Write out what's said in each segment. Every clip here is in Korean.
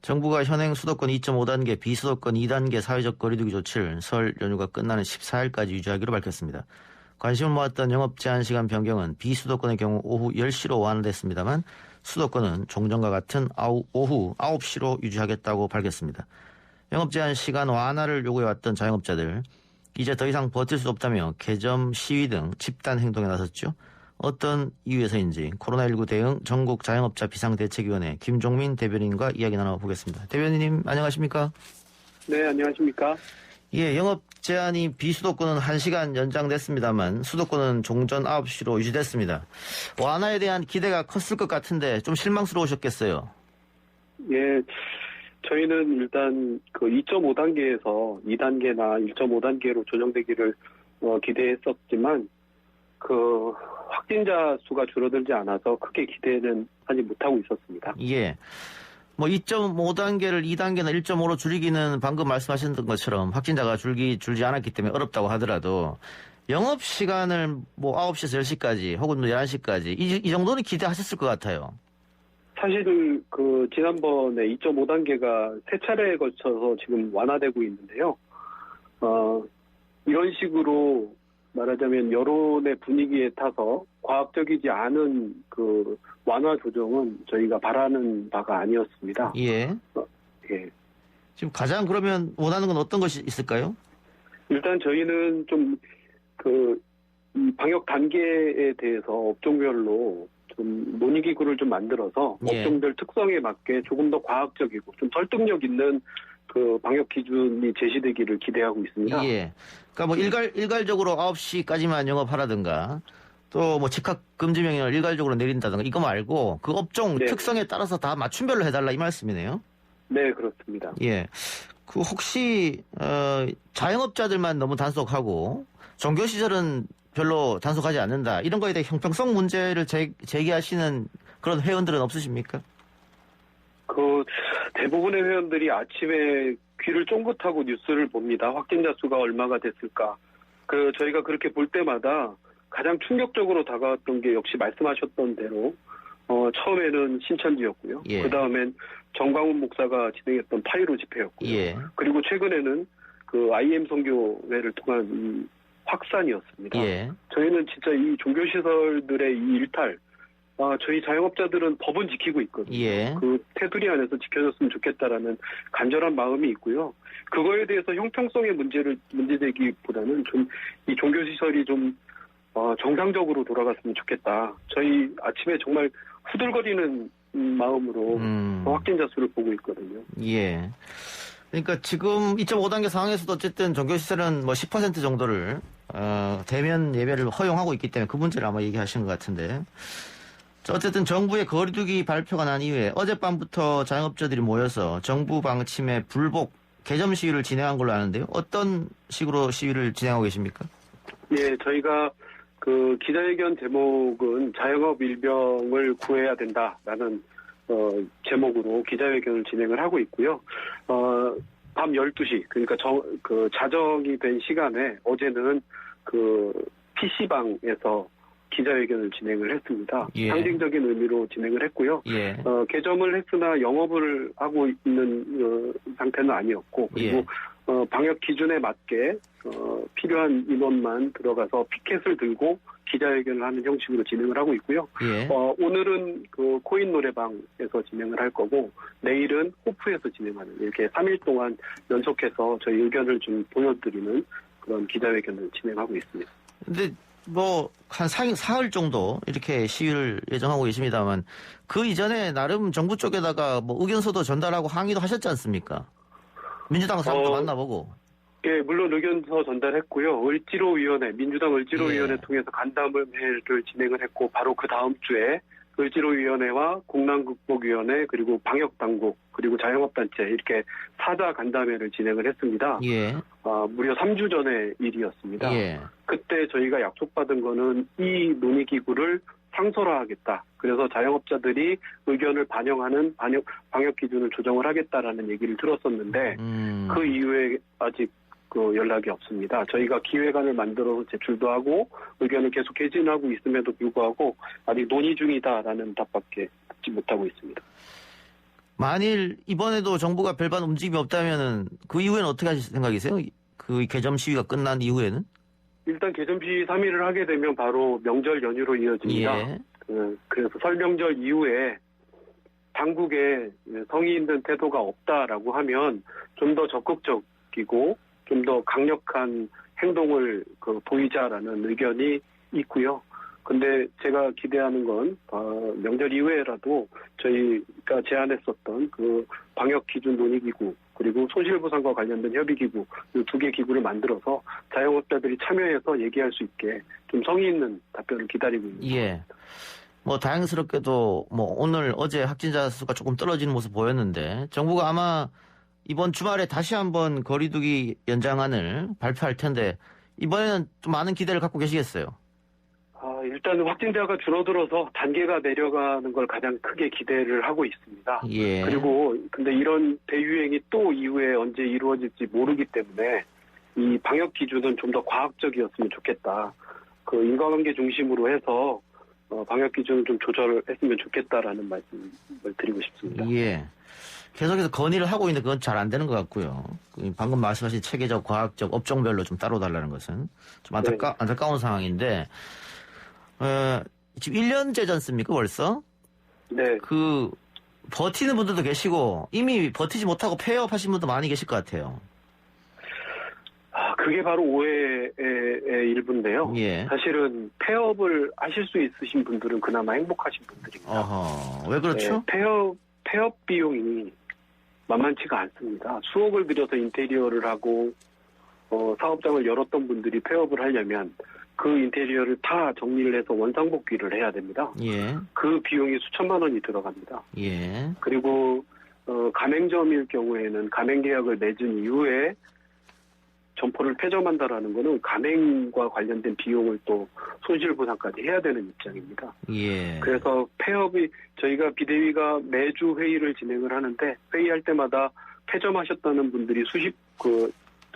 정부가 현행 수도권 2.5단계, 비수도권 2단계 사회적 거리두기 조치를 설 연휴가 끝나는 14일까지 유지하기로 밝혔습니다. 관심을 모았던 영업 제한 시간 변경은 비수도권의 경우 오후 10시로 완화됐습니다만 수도권은 종전과 같은 오후 9시로 유지하겠다고 밝혔습니다. 영업 제한 시간 완화를 요구해왔던 자영업자들, 이제 더 이상 버틸 수 없다며 개점, 시위 등 집단 행동에 나섰죠. 어떤 이유에서인지 코로나19 대응 전국 자영업자 비상대책위원회 김종민 대변인과 이야기 나눠보겠습니다. 대변인님 안녕하십니까? 네, 안녕하십니까? 예, 영업 제한이 비수도권은 1시간 연장됐습니다만 수도권은 종전 9시로 유지됐습니다. 완화에 대한 기대가 컸을 것 같은데 좀 실망스러우셨겠어요? 예, 저희는 일단 그 2.5단계에서 2단계나 1.5단계로 조정되기를 기대했었지만 그 확진자 수가 줄어들지 않아서 크게 기대는 하지 못하고 있었습니다. 예. 뭐 2.5단계를 2단계나 1.5로 줄이기는 방금 말씀하셨던 것처럼 확진자가 줄지 않았기 때문에 어렵다고 하더라도 영업시간을 뭐 9시에서 10시까지 혹은 11시까지 이 정도는 기대하셨을 것 같아요. 사실 그 지난번에 2.5단계가 세 차례에 걸쳐서 지금 완화되고 있는데요. 이런 식으로 말하자면 여론의 분위기에 타서 과학적이지 않은 그 완화 조정은 저희가 바라는 바가 아니었습니다. 예. 예. 지금 가장 그러면 원하는 건 어떤 것이 있을까요? 일단 저희는 좀 이 방역 단계에 대해서 업종별로 좀 논의기구를 좀 만들어서 예. 업종별 특성에 맞게 조금 더 과학적이고 좀 설득력 있는 그 방역 기준이 제시되기를 기대하고 있습니다. 예. 그러니까 뭐 일괄적으로 9시까지만 영업하라든가 또 뭐 즉각 금지 명령을 일괄적으로 내린다든가 이거 말고 그 업종 네. 특성에 따라서 다 맞춤별로 해달라 이 말씀이네요. 네, 그렇습니다. 예. 그 혹시 자영업자들만 너무 단속하고 종교시설은 별로 단속하지 않는다 이런 거에 대해 형평성 문제를 제기하시는 그런 회원들은 없으십니까? 그 대부분의 회원들이 아침에 귀를 쫑긋하고 뉴스를 봅니다. 확진자 수가 얼마가 됐을까. 저희가 그렇게 볼 때마다 가장 충격적으로 다가왔던 게 역시 말씀하셨던 대로 처음에는 신천지였고요. 예. 그 다음엔 정광훈 목사가 진행했던 8.15 집회였고요. 예. 그리고 최근에는 그 IM 선교회를 통한 이 확산이었습니다. 예. 저희는 진짜 이 종교시설들의 이 일탈, 저희 자영업자들은 법은 지키고 있거든요. 예. 그 테두리 안에서 지켜줬으면 좋겠다라는 간절한 마음이 있고요. 그거에 대해서 형평성의 문제되기보다는 좀 이 종교시설이 좀 정상적으로 돌아갔으면 좋겠다. 저희 아침에 정말 후들거리는 마음으로 확진자 수를 보고 있거든요. 예. 그러니까 지금 2.5단계 상황에서도 어쨌든 종교시설은 뭐 10% 정도를 대면 예배를 허용하고 있기 때문에 그 문제를 아마 얘기하시는 것 같은데 어쨌든 정부의 거리두기 발표가 난 이후에 어젯밤부터 자영업자들이 모여서 정부 방침에 불복 개점 시위를 진행한 걸로 아는데요. 어떤 식으로 시위를 진행하고 계십니까? 예, 저희가 그 기자회견 제목은 자영업 일병을 구해야 된다라는 제목으로 기자회견을 진행을 하고 있고요. 밤 12시, 그러니까 자정이 된 시간에 어제는 그 PC방에서 기자회견을 진행을 했습니다. 예. 상징적인 의미로 진행을 했고요. 예. 개점을 했으나 영업을 하고 있는 상태는 아니었고, 그리고 예. 방역 기준에 맞게 필요한 인원만 들어가서 피켓을 들고 기자회견을 하는 형식으로 진행을 하고 있고요. 예. 오늘은 그 코인 노래방에서 진행을 할 거고 내일은 호프에서 진행하는 이렇게 3일 동안 연속해서 저희 의견을 좀 보여드리는 그런 기자회견을 진행하고 있습니다. 근데 뭐 한 사흘 정도 이렇게 시위를 예정하고 계십니다만 그 이전에 나름 정부 쪽에다가 뭐 의견서도 전달하고 항의도 하셨지 않습니까? 민주당 사람도 만나보고. 예, 물론 의견서 전달했고요. 민주당 을지로위원회 예. 통해서 간담회를 진행을 했고 바로 그 다음 주에 을지로위원회와 공난극복위원회 그리고 방역당국 그리고 자영업단체 이렇게 4자 간담회를 진행을 했습니다. 예. 무려 3주 전의 일이었습니다. 예. 그때 저희가 약속받은 거는 이 논의기구를 상설화하겠다. 그래서 자영업자들이 의견을 반영하는 방역 기준을 조정을 하겠다라는 얘기를 들었었는데 그 이후에 아직 그 연락이 없습니다. 저희가 기획안을 만들어서 제출도 하고 의견을 계속 개진하고 있음에도 불구하고 아직 논의 중이다라는 답밖에 듣지 못하고 있습니다. 만일 이번에도 정부가 별반 움직임이 없다면은 그 이후에는 어떻게 하실 생각이세요? 그 개점 시위가 끝난 이후에는? 일단 개점 시위 3일을 하게 되면 바로 명절 연휴로 이어집니다. 예. 그래서 설 명절 이후에 당국의 성의 있는 태도가 없다라고 하면 좀 더 적극적이고 좀 더 강력한 행동을 보이자라는 의견이 있고요. 근데 제가 기대하는 건 명절 이후에라도 저희가 제안했었던 그 방역기준 논의기구 그리고 손실보상과 관련된 협의기구 이 두 개 기구를 만들어서 자영업자들이 참여해서 얘기할 수 있게 좀 성의 있는 답변을 기다리고 있습니다. 예. 뭐 다행스럽게도 뭐 오늘 어제 확진자 수가 조금 떨어지는 모습 보였는데 정부가 아마 이번 주말에 다시 한번 거리두기 연장안을 발표할 텐데 이번에는 좀 많은 기대를 갖고 계시겠어요? 일단 확진자가 줄어들어서 단계가 내려가는 걸 가장 크게 기대를 하고 있습니다. 예. 그리고 근데 이런 대유행이 또 이후에 언제 이루어질지 모르기 때문에 이 방역 기준은 좀 더 과학적이었으면 좋겠다. 그 인과관계 중심으로 해서 방역 기준을 좀 조절했으면 좋겠다라는 말씀을 드리고 싶습니다. 예. 계속해서 건의를 하고 있는데 그건 잘 안 되는 것 같고요. 방금 말씀하신 체계적, 과학적, 업종별로 좀 따로 달라는 것은 좀 안타까운 상황인데 지금 1년째 잖습니까 벌써? 네. 버티는 분들도 계시고 이미 버티지 못하고 폐업하신 분도 많이 계실 것 같아요. 그게 바로 오해의 일부인데요. 예. 사실은 폐업을 하실 수 있으신 분들은 그나마 행복하신 분들입니다. 어허, 왜 그렇죠? 네, 폐업 비용이 만만치가 않습니다. 수억을 들여서 인테리어를 하고 사업장을 열었던 분들이 폐업을 하려면 그 인테리어를 다 정리를 해서 원상복귀를 해야 됩니다. 예. 그 비용이 수천만 원이 들어갑니다. 예. 그리고 가맹점일 경우에는 가맹계약을 맺은 이후에 점포를 폐점한다라는 거는 가맹과 관련된 비용을 또 손실보상까지 해야 되는 입장입니다. 예. 그래서 폐업이 저희가 비대위가 매주 회의를 진행을 하는데 회의할 때마다 폐점하셨다는 분들이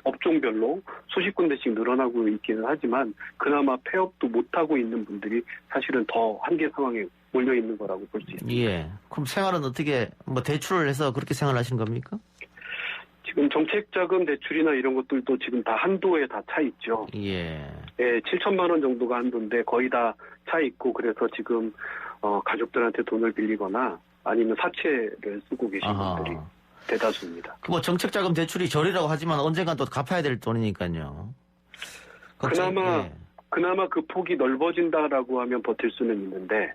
업종별로 수십 군데씩 늘어나고 있기는 하지만 그나마 폐업도 못하고 있는 분들이 사실은 더 한계 상황에 몰려 있는 거라고 볼 수 있습니다. 예. 그럼 생활은 어떻게 대출을 해서 그렇게 생활하시는 겁니까? 지금 정책자금 대출이나 이런 것들도 지금 다 한도에 다 차 있죠. 예. 예, 7천만 원 정도가 한도인데 거의 다 차 있고 그래서 지금 가족들한테 돈을 빌리거나 아니면 사채를 쓰고 계신 분들이 대다수입니다. 정책자금 대출이 절이라고 하지만 언젠간 또 갚아야 될 돈이니까요. 그나마 그 폭이 넓어진다라고 하면 버틸 수는 있는데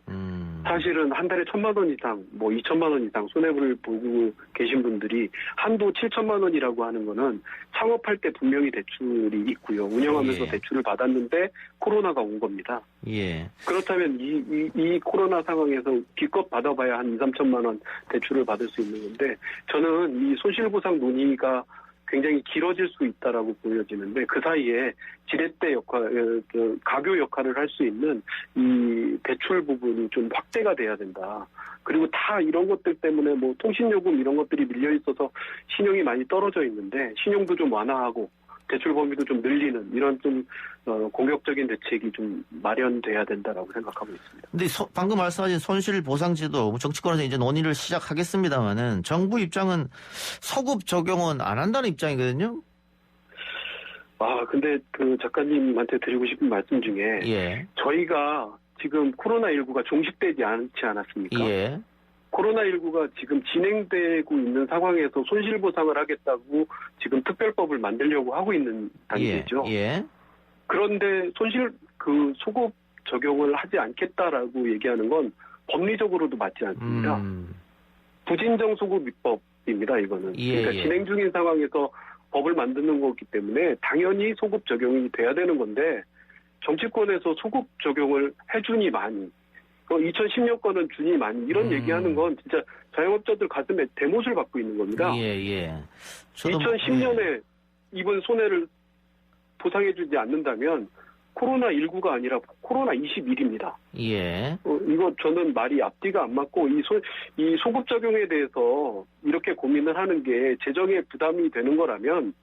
사실은 한 달에 1,000만 원 이상, 2천만 원 이상 손해를 보고 계신 분들이 한도 7천만 원이라고 하는 거는 창업할 때 분명히 대출이 있고요. 운영하면서 예. 대출을 받았는데 코로나가 온 겁니다. 예. 그렇다면 이 코로나 상황에서 기껏 받아봐야 한 2, 3천만 원 대출을 받을 수 있는 건데 저는 이 손실보상 논의가 굉장히 길어질 수 있다라고 보여지는데 그 사이에 지렛대 역할, 가교 역할을 할 수 있는 이 대출 부분이 좀 확대가 돼야 된다. 그리고 다 이런 것들 때문에 통신요금 이런 것들이 밀려 있어서 신용이 많이 떨어져 있는데 신용도 좀 완화하고 대출 범위도 좀 늘리는 이런 좀 공격적인 대책이 좀 마련돼야 된다라고 생각하고 있습니다. 근데 방금 말씀하신 손실보상제도 정치권에서 이제 논의를 시작하겠습니다만은 정부 입장은 소급 적용은 안 한다는 입장이거든요. 근데 그 작가님한테 드리고 싶은 말씀 중에 예. 저희가 지금 코로나19가 종식되지 않지 않았습니까? 예. 코로나19가 지금 진행되고 있는 상황에서 손실보상을 하겠다고 지금 특별법을 만들려고 하고 있는 단계죠. 예. 그런데 소급 적용을 하지 않겠다라고 얘기하는 건 법리적으로도 맞지 않습니다. 부진정 소급 입법입니다, 이거는. 예, 그러니까 진행 중인 상황에서 법을 만드는 거기 때문에 당연히 소급 적용이 돼야 되는 건데 정치권에서 소급 적용을 해주니 많이 2010년 거는 주니 많이 이런 얘기하는 건 진짜 자영업자들 가슴에 대못을 받고 있는 겁니다. 예. 2010년에 입은 손해를 보상해주지 않는다면 코로나19가 아니라 코로나21입니다. 예. 이거 저는 말이 앞뒤가 안 맞고 이 소급 적용에 대해서 이렇게 고민을 하는 게 재정에 부담이 되는 거라면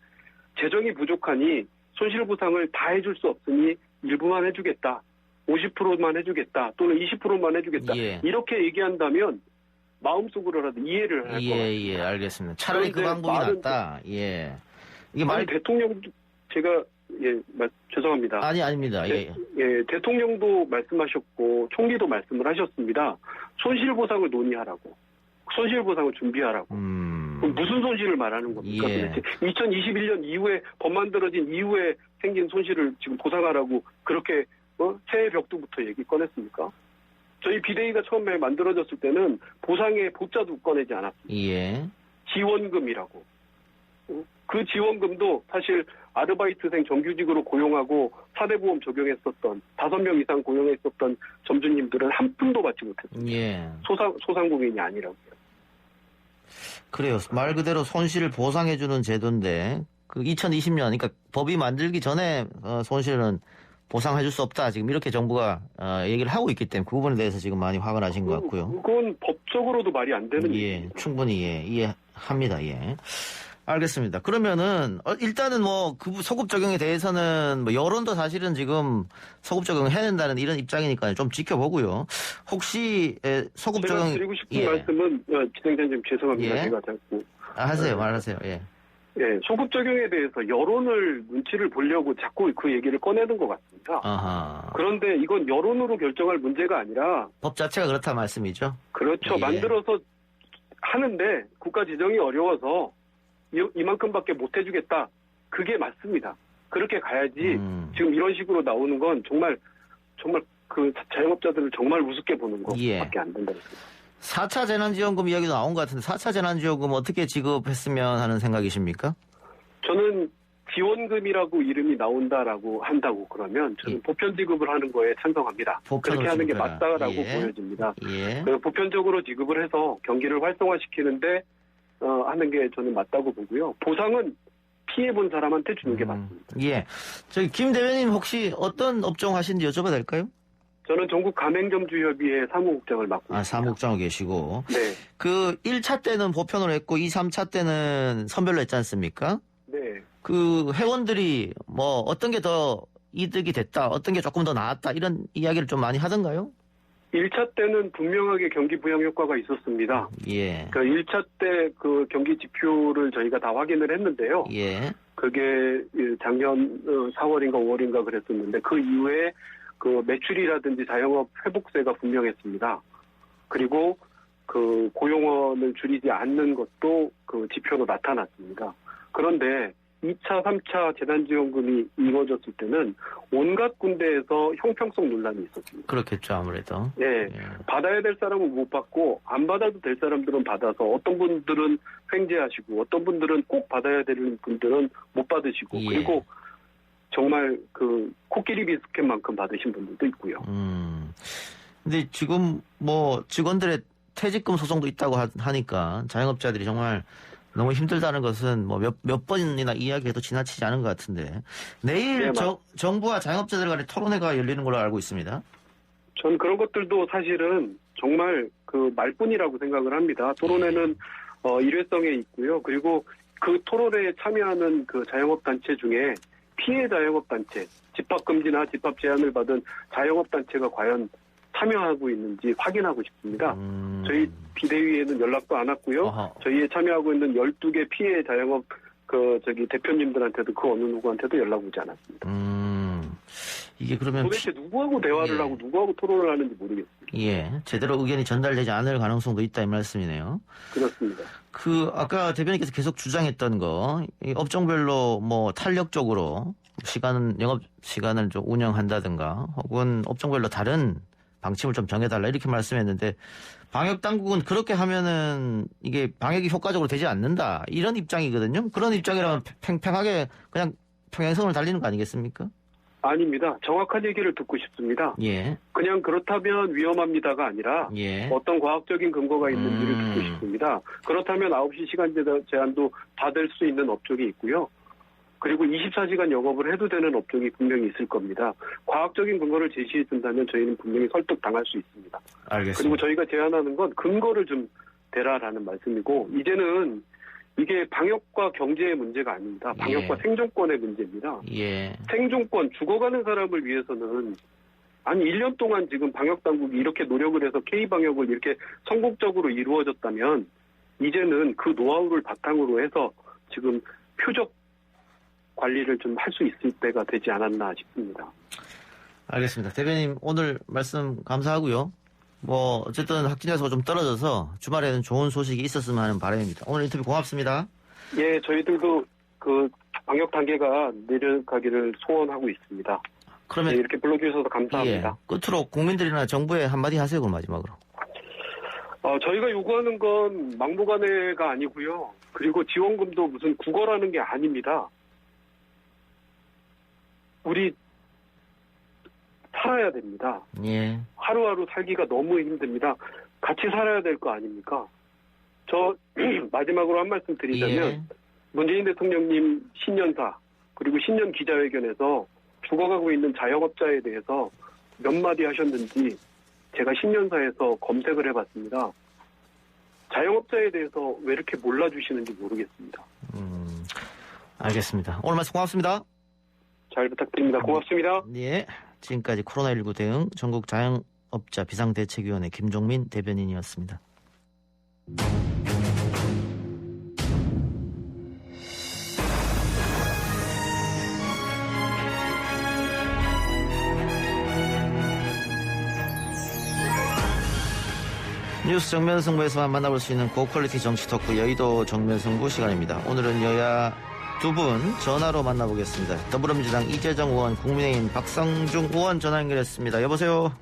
재정이 부족하니 손실보상을 다 해줄 수 없으니 일부만 해주겠다. 50%만 해주겠다. 또는 20%만 해주겠다. 예. 이렇게 얘기한다면 마음속으로라도 이해를 할 것 같습니다. 예, 알겠습니다. 차라리 그 방법이 낫다. 예. 이게 대통령도 제가 죄송합니다. 아닙니다. 예. 대통령도 말씀하셨고 총리도 말씀을 하셨습니다. 손실보상을 논의하라고. 손실보상을 준비하라고. 그럼 무슨 손실을 말하는 겁니까? 예. 2021년 이후에 법 만들어진 이후에 생긴 손실을 지금 보상하라고 그렇게 새해 벽두부터 얘기 꺼냈습니까? 저희 비대위가 처음에 만들어졌을 때는 보상의 보자도 꺼내지 않았습니다. 예. 지원금이라고. 그 지원금도 사실 아르바이트생 정규직으로 고용하고 4대 보험 적용했었던 5명 이상 고용했었던 점주님들은 한 푼도 받지 못했습니다. 예. 소상공인이 아니라고요. 그래요. 말 그대로 손실을 보상해주는 제도인데 그 2020년 그러니까 법이 만들기 전에 손실은 보상해줄 수 없다. 지금 이렇게 정부가 얘기를 하고 있기 때문에 그 부분에 대해서 지금 많이 화가 나신 것 같고요. 그건 법적으로도 말이 안 되는 예, 충분히 이해합니다. 예. 알겠습니다. 그러면은 일단은 뭐 그 소급 적용에 대해서는 뭐 여론도 사실은 지금 소급 적용해야 된다는 이런 입장이니까 좀 지켜보고요. 혹시 소급 적용 제가 드리고 싶은 말씀은 진행자님 죄송합니다. 예. 제가 자꾸 하세요. 말하세요. 예. 예, 소급 적용에 대해서 여론을 눈치를 보려고 자꾸 그 얘기를 꺼내는 것 같습니다. 아하. 그런데 이건 여론으로 결정할 문제가 아니라 법 자체가 그렇다 말씀이죠. 그렇죠. 예. 만들어서 하는데 국가 재정이 어려워서 이만큼밖에 못 해주겠다. 그게 맞습니다. 그렇게 가야지 지금 이런 식으로 나오는 건 정말 그 자영업자들을 정말 우습게 보는 것밖에 안 된다고 생각합니다. 4차 재난지원금 이야기도 나온 것 같은데 4차 재난지원금 어떻게 지급했으면 하는 생각이십니까? 저는 지원금이라고 이름이 나온다라고 한다고 그러면 저는 보편 지급을 하는 거에 찬성합니다. 그렇게 하는 게 맞다라고 보여집니다. 보편적으로 지급을 해서 경기를 활성화시키는데 하는 게 저는 맞다고 보고요. 보상은 피해본 사람한테 주는 게 맞습니다. 예. 저기 김 대변인 혹시 어떤 업종 하시는지 여쭤봐도 될까요? 저는 전국 가맹점주협의회 사무국장을 맡고 있습니다. 사무국장으로 계시고. 네. 그 1차 때는 보편으로 했고 2, 3차 때는 선별로 했지 않습니까? 네. 그 회원들이 뭐 어떤 게 더 이득이 됐다, 어떤 게 조금 더 나았다 이런 이야기를 좀 많이 하던가요? 1차 때는 분명하게 경기 부양 효과가 있었습니다. 예. 그 1차 때 그 경기 지표를 저희가 다 확인을 했는데요. 예. 그게 작년 4월인가 5월인가 그랬었는데 그 이후에 그 매출이라든지 자영업 회복세가 분명했습니다. 그리고 그 고용원을 줄이지 않는 것도 그 지표로 나타났습니다. 그런데 2차, 3차 재난지원금이 이루어졌을 때는 온갖 군데에서 형평성 논란이 있었습니다. 그렇겠죠, 아무래도. 네. 받아야 될 사람은 못 받고 안 받아도 될 사람들은 받아서 어떤 분들은 횡재하시고 어떤 분들은 꼭 받아야 되는 분들은 못 받으시고 그리고 정말 그 코끼리 비스켓만큼 받으신 분들도 있고요. 근데 지금 뭐 직원들의 퇴직금 소송도 있다고 하니까 자영업자들이 정말 너무 힘들다는 것은 뭐 몇 번이나 이야기해도 지나치지 않은 것 같은데 내일 정부와 자영업자들 간의 토론회가 열리는 걸로 알고 있습니다. 전 그런 것들도 사실은 정말 그 말뿐이라고 생각을 합니다. 토론회는 일회성에 있고요. 그리고 그 토론회에 참여하는 그 자영업단체 중에 피해 자영업단체, 집합금지나 집합 제한을 받은 자영업단체가 과연 참여하고 있는지 확인하고 싶습니다. 저희 비대위에는 연락도 안 왔고요. 저희에 참여하고 있는 12개 피해 자영업 대표님들한테도 그 어느 누구한테도 연락 오지 않았습니다. 이게 그러면 도대체 누구하고 대화를 하고 누구하고 토론을 하는지 모르겠습니다. 예, 제대로 의견이 전달되지 않을 가능성도 있다 이 말씀이네요. 그렇습니다. 아까 대변인께서 계속 주장했던 거, 이 업종별로 뭐 탄력적으로 영업 시간을 좀 운영한다든가 혹은 업종별로 다른 방침을 좀 정해달라 이렇게 말씀했는데 방역 당국은 그렇게 하면은 이게 방역이 효과적으로 되지 않는다 이런 입장이거든요. 그런 입장이라면 팽팽하게 그냥 평행선을 달리는 거 아니겠습니까? 아닙니다. 정확한 얘기를 듣고 싶습니다. 예. 그냥 그렇다면 위험합니다가 아니라 어떤 과학적인 근거가 있는지를 듣고 싶습니다. 그렇다면 9시 시간 제한도 받을 수 있는 업종이 있고요. 그리고 24시간 영업을 해도 되는 업종이 분명히 있을 겁니다. 과학적인 근거를 제시해 준다면 저희는 분명히 설득당할 수 있습니다. 알겠습니다. 그리고 저희가 제안하는 건 근거를 좀 대라라는 말씀이고 이제는 이게 방역과 경제의 문제가 아닙니다. 방역과 생존권의 문제입니다. 생존권, 죽어가는 사람을 위해서는 아니 1년 동안 지금 방역당국이 이렇게 노력을 해서 K방역을 이렇게 성공적으로 이루어졌다면 이제는 그 노하우를 바탕으로 해서 지금 표적 관리를 좀 할 수 있을 때가 되지 않았나 싶습니다. 알겠습니다. 대변인 오늘 말씀 감사하고요. 뭐 어쨌든 확진자 수가 좀 떨어져서 주말에는 좋은 소식이 있었으면 하는 바람입니다. 오늘 인터뷰 고맙습니다. 예, 저희들도 그 방역 단계가 내려가기를 소원하고 있습니다. 그러면 네, 이렇게 불러주셔서 감사합니다. 예, 끝으로 국민들이나 정부에 한마디 하세요. 그럼 마지막으로. 저희가 요구하는 건 막무가내가 아니고요. 그리고 지원금도 무슨 국어라는 게 아닙니다. 우리 살아야 됩니다. 예. 하루하루 살기가 너무 힘듭니다. 같이 살아야 될 거 아닙니까? 저 마지막으로 한 말씀 드리자면 예. 문재인 대통령님 신년사 그리고 신년 기자회견에서 죽어가고 있는 자영업자에 대해서 몇 마디 하셨는지 제가 신년사에서 검색을 해봤습니다. 자영업자에 대해서 왜 이렇게 몰라주시는지 모르겠습니다. 알겠습니다. 오늘 말씀 고맙습니다. 잘 부탁드립니다. 고맙습니다. 예. 지금까지 코로나19 대응 전국 자영업자 비상대책위원회 김종민 대변인이었습니다. 뉴스 정면승부에서만 만나볼 수 있는 고퀄리티 정치 토크 여의도 정면승부 시간입니다. 오늘은 여야 두 분 전화로 만나보겠습니다. 더불어민주당 이재정 의원, 국민의힘 박성중 의원 전화 연결했습니다. 여보세요?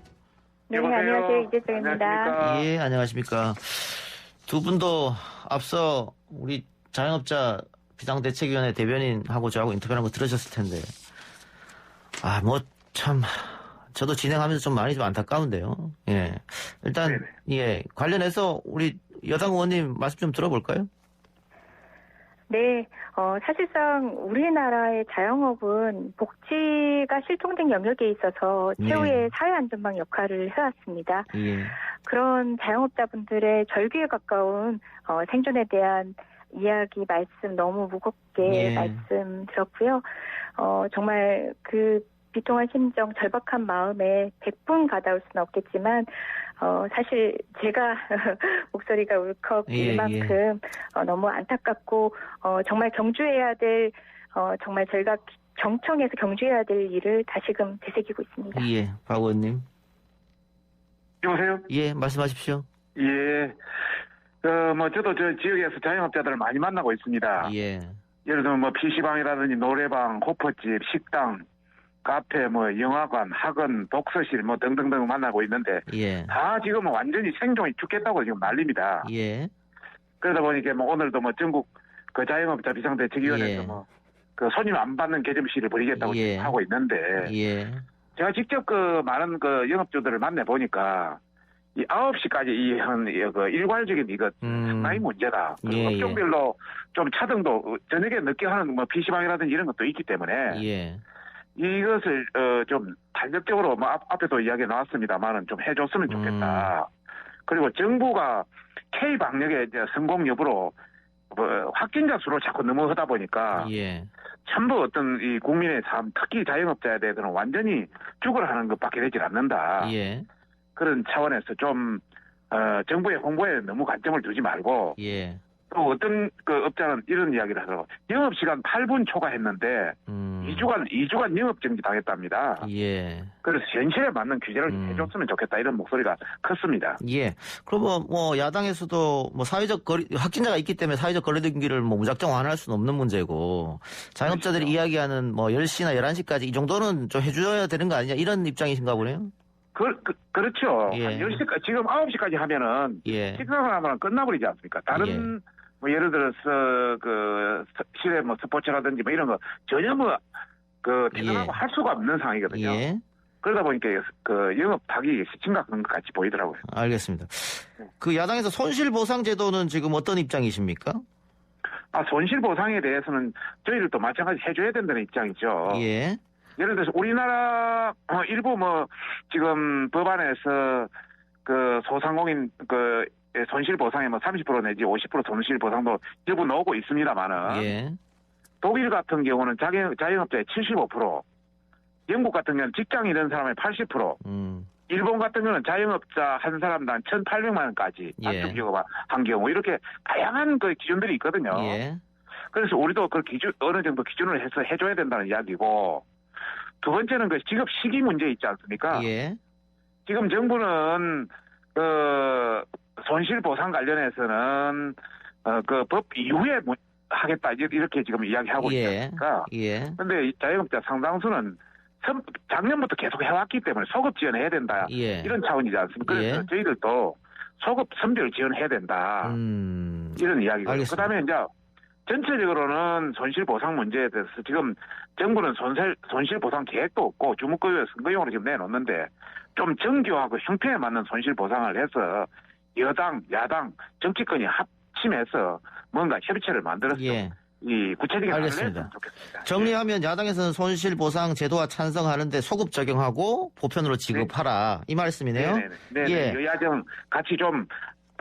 네, 여보세요? 안녕하세요. 이재정입니다. 안녕하십니까? 예, 안녕하십니까. 두 분도 앞서 우리 자영업자 비상대책위원회 대변인하고 저하고 인터뷰하는 거 들으셨을 텐데, 저도 진행하면서 좀 많이 좀 안타까운데요. 예. 일단, 네네. 예, 관련해서 우리 여당 의원님 말씀 좀 들어볼까요? 네, 사실상 우리나라의 자영업은 복지가 실종된 영역에 있어서 최후의 사회 안전망 역할을 해왔습니다. 예. 그런 자영업자분들의 절규에 가까운 생존에 대한 이야기 말씀 너무 무겁게 예. 말씀 들었고요. 정말 그 비통한 심정, 절박한 마음에 100분 가다울 수는 없겠지만 사실 제가 목소리가 울컥일 예, 만큼 너무 안타깝고 정말 경주해야 될 정말 저희가 경청해서 경주해야 될 일을 다시금 되새기고 있습니다. 예, 박 의원님. 여보세요? 예, 말씀하십시오. 예. 저도 저 지역에서 자영업자들을 많이 만나고 있습니다. 예. 예를 들면 PC방이라든지 노래방, 호퍼집, 식당, 카페, 영화관, 학원, 독서실, 등등등 만나고 있는데, 예. 다 지금은 완전히 생존이 죽겠다고 지금 난립니다. 예. 그러다 보니까 오늘도 전국 그 자영업자 비상대책위원회에서 예. 그 손님 안 받는 개점시를 벌이겠다고 예. 지금 하고 있는데, 예. 제가 직접 그 많은 그 영업주들을 만나 보니까 이 9시까지 일괄적인 이거 상당히 문제다. 예, 예. 업종별로 좀 차등도 저녁에 늦게 하는 PC방이라든지 이런 것도 있기 때문에 예. 이것을 좀 탄력적으로 앞에도 이야기 나왔습니다만은 좀 해줬으면 좋겠다. 그리고 정부가 K 방역의 성공 여부로 확진자 수로 자꾸 넘어가다 보니까 예. 전부 어떤 이 국민의 삶, 특히 자영업자에 대해서는 완전히 죽으라 하는 것밖에 되질 않는다. 예. 그런 차원에서 좀 정부의 홍보에 너무 관점을 두지 말고 예. 또 어떤 그 업자는 이런 이야기를 하더라고. 영업시간 8분 초과했는데 2주간 영업정지 당했답니다. 예. 그래서 현실에 맞는 규제를 해줬으면 좋겠다 이런 목소리가 컸습니다. 예. 그러면 야당에서도 사회적 확진자가 있기 때문에 사회적 거리두기를 무작정 완화할 수는 없는 문제고 자영업자들이 그렇죠. 이야기하는 10시나 11시까지 이 정도는 좀 해줘야 되는 거 아니냐 이런 입장이신가 보네요. 그렇죠. 예. 한 10시까지, 지금 9시까지 하면은 예. 식사를 하면 끝나버리지 않습니까? 다른 예를 들어서 실내 스포츠라든지 이런 거 전혀 퇴근하고 할 수가 없는 상황이거든요. 예. 그러다 보니까 영업 타격이 심각한 것 같이 보이더라고요. 알겠습니다. 그 야당에서 손실보상제도는 지금 어떤 입장이십니까? 손실보상에 대해서는 저희들도 마찬가지 해줘야 된다는 입장이죠. 예. 예를 들어서 우리나라 일부 지금 법안에서 소상공인 손실보상에 30% 내지 50% 손실보상도 일부 나오고 있습니다만은 예. 독일 같은 경우는 자영업자의 75%, 영국 같은 경우는 직장 잃은 사람의 80%, 일본 같은 경우는 자영업자 한 사람당 1,800만 원까지 단축기고가 한 경우 이렇게 다양한 그 기준들이 있거든요. 예. 그래서 우리도 그 기준 어느 정도 기준을 해서 해줘야 된다는 이야기고 두 번째는 그 직업 시기 문제 있지 않습니까? 예. 지금 정부는 그 손실 보상 관련해서는 그 법 이후에 하겠다 이렇게 지금 이야기하고 있으니까. 예. 그런데 자영업자 상당수는 작년부터 계속 해왔기 때문에 소급 지원해야 된다. 예. 이런 차원이지 않습니까? 그래서 저희들도 소급 선별 지원해야 된다. 이런 이야기고. 그다음에 이제 전체적으로는 손실 보상 문제에 대해서 지금 정부는 손실 보상 계획도 없고 주무급여 선거용으로 지금 내놓는데 좀 정교하고 형평에 맞는 손실 보상을 해서 여당, 야당, 정치권이 합심해서 뭔가 협의체를 만들어서 이 구체적인 알겠습니다. 좋겠습니다. 정리하면 야당에서는 손실보상 제도와 찬성하는데 소급 적용하고 보편으로 지급하라 이 말씀이네요. 네. 여야정 같이 좀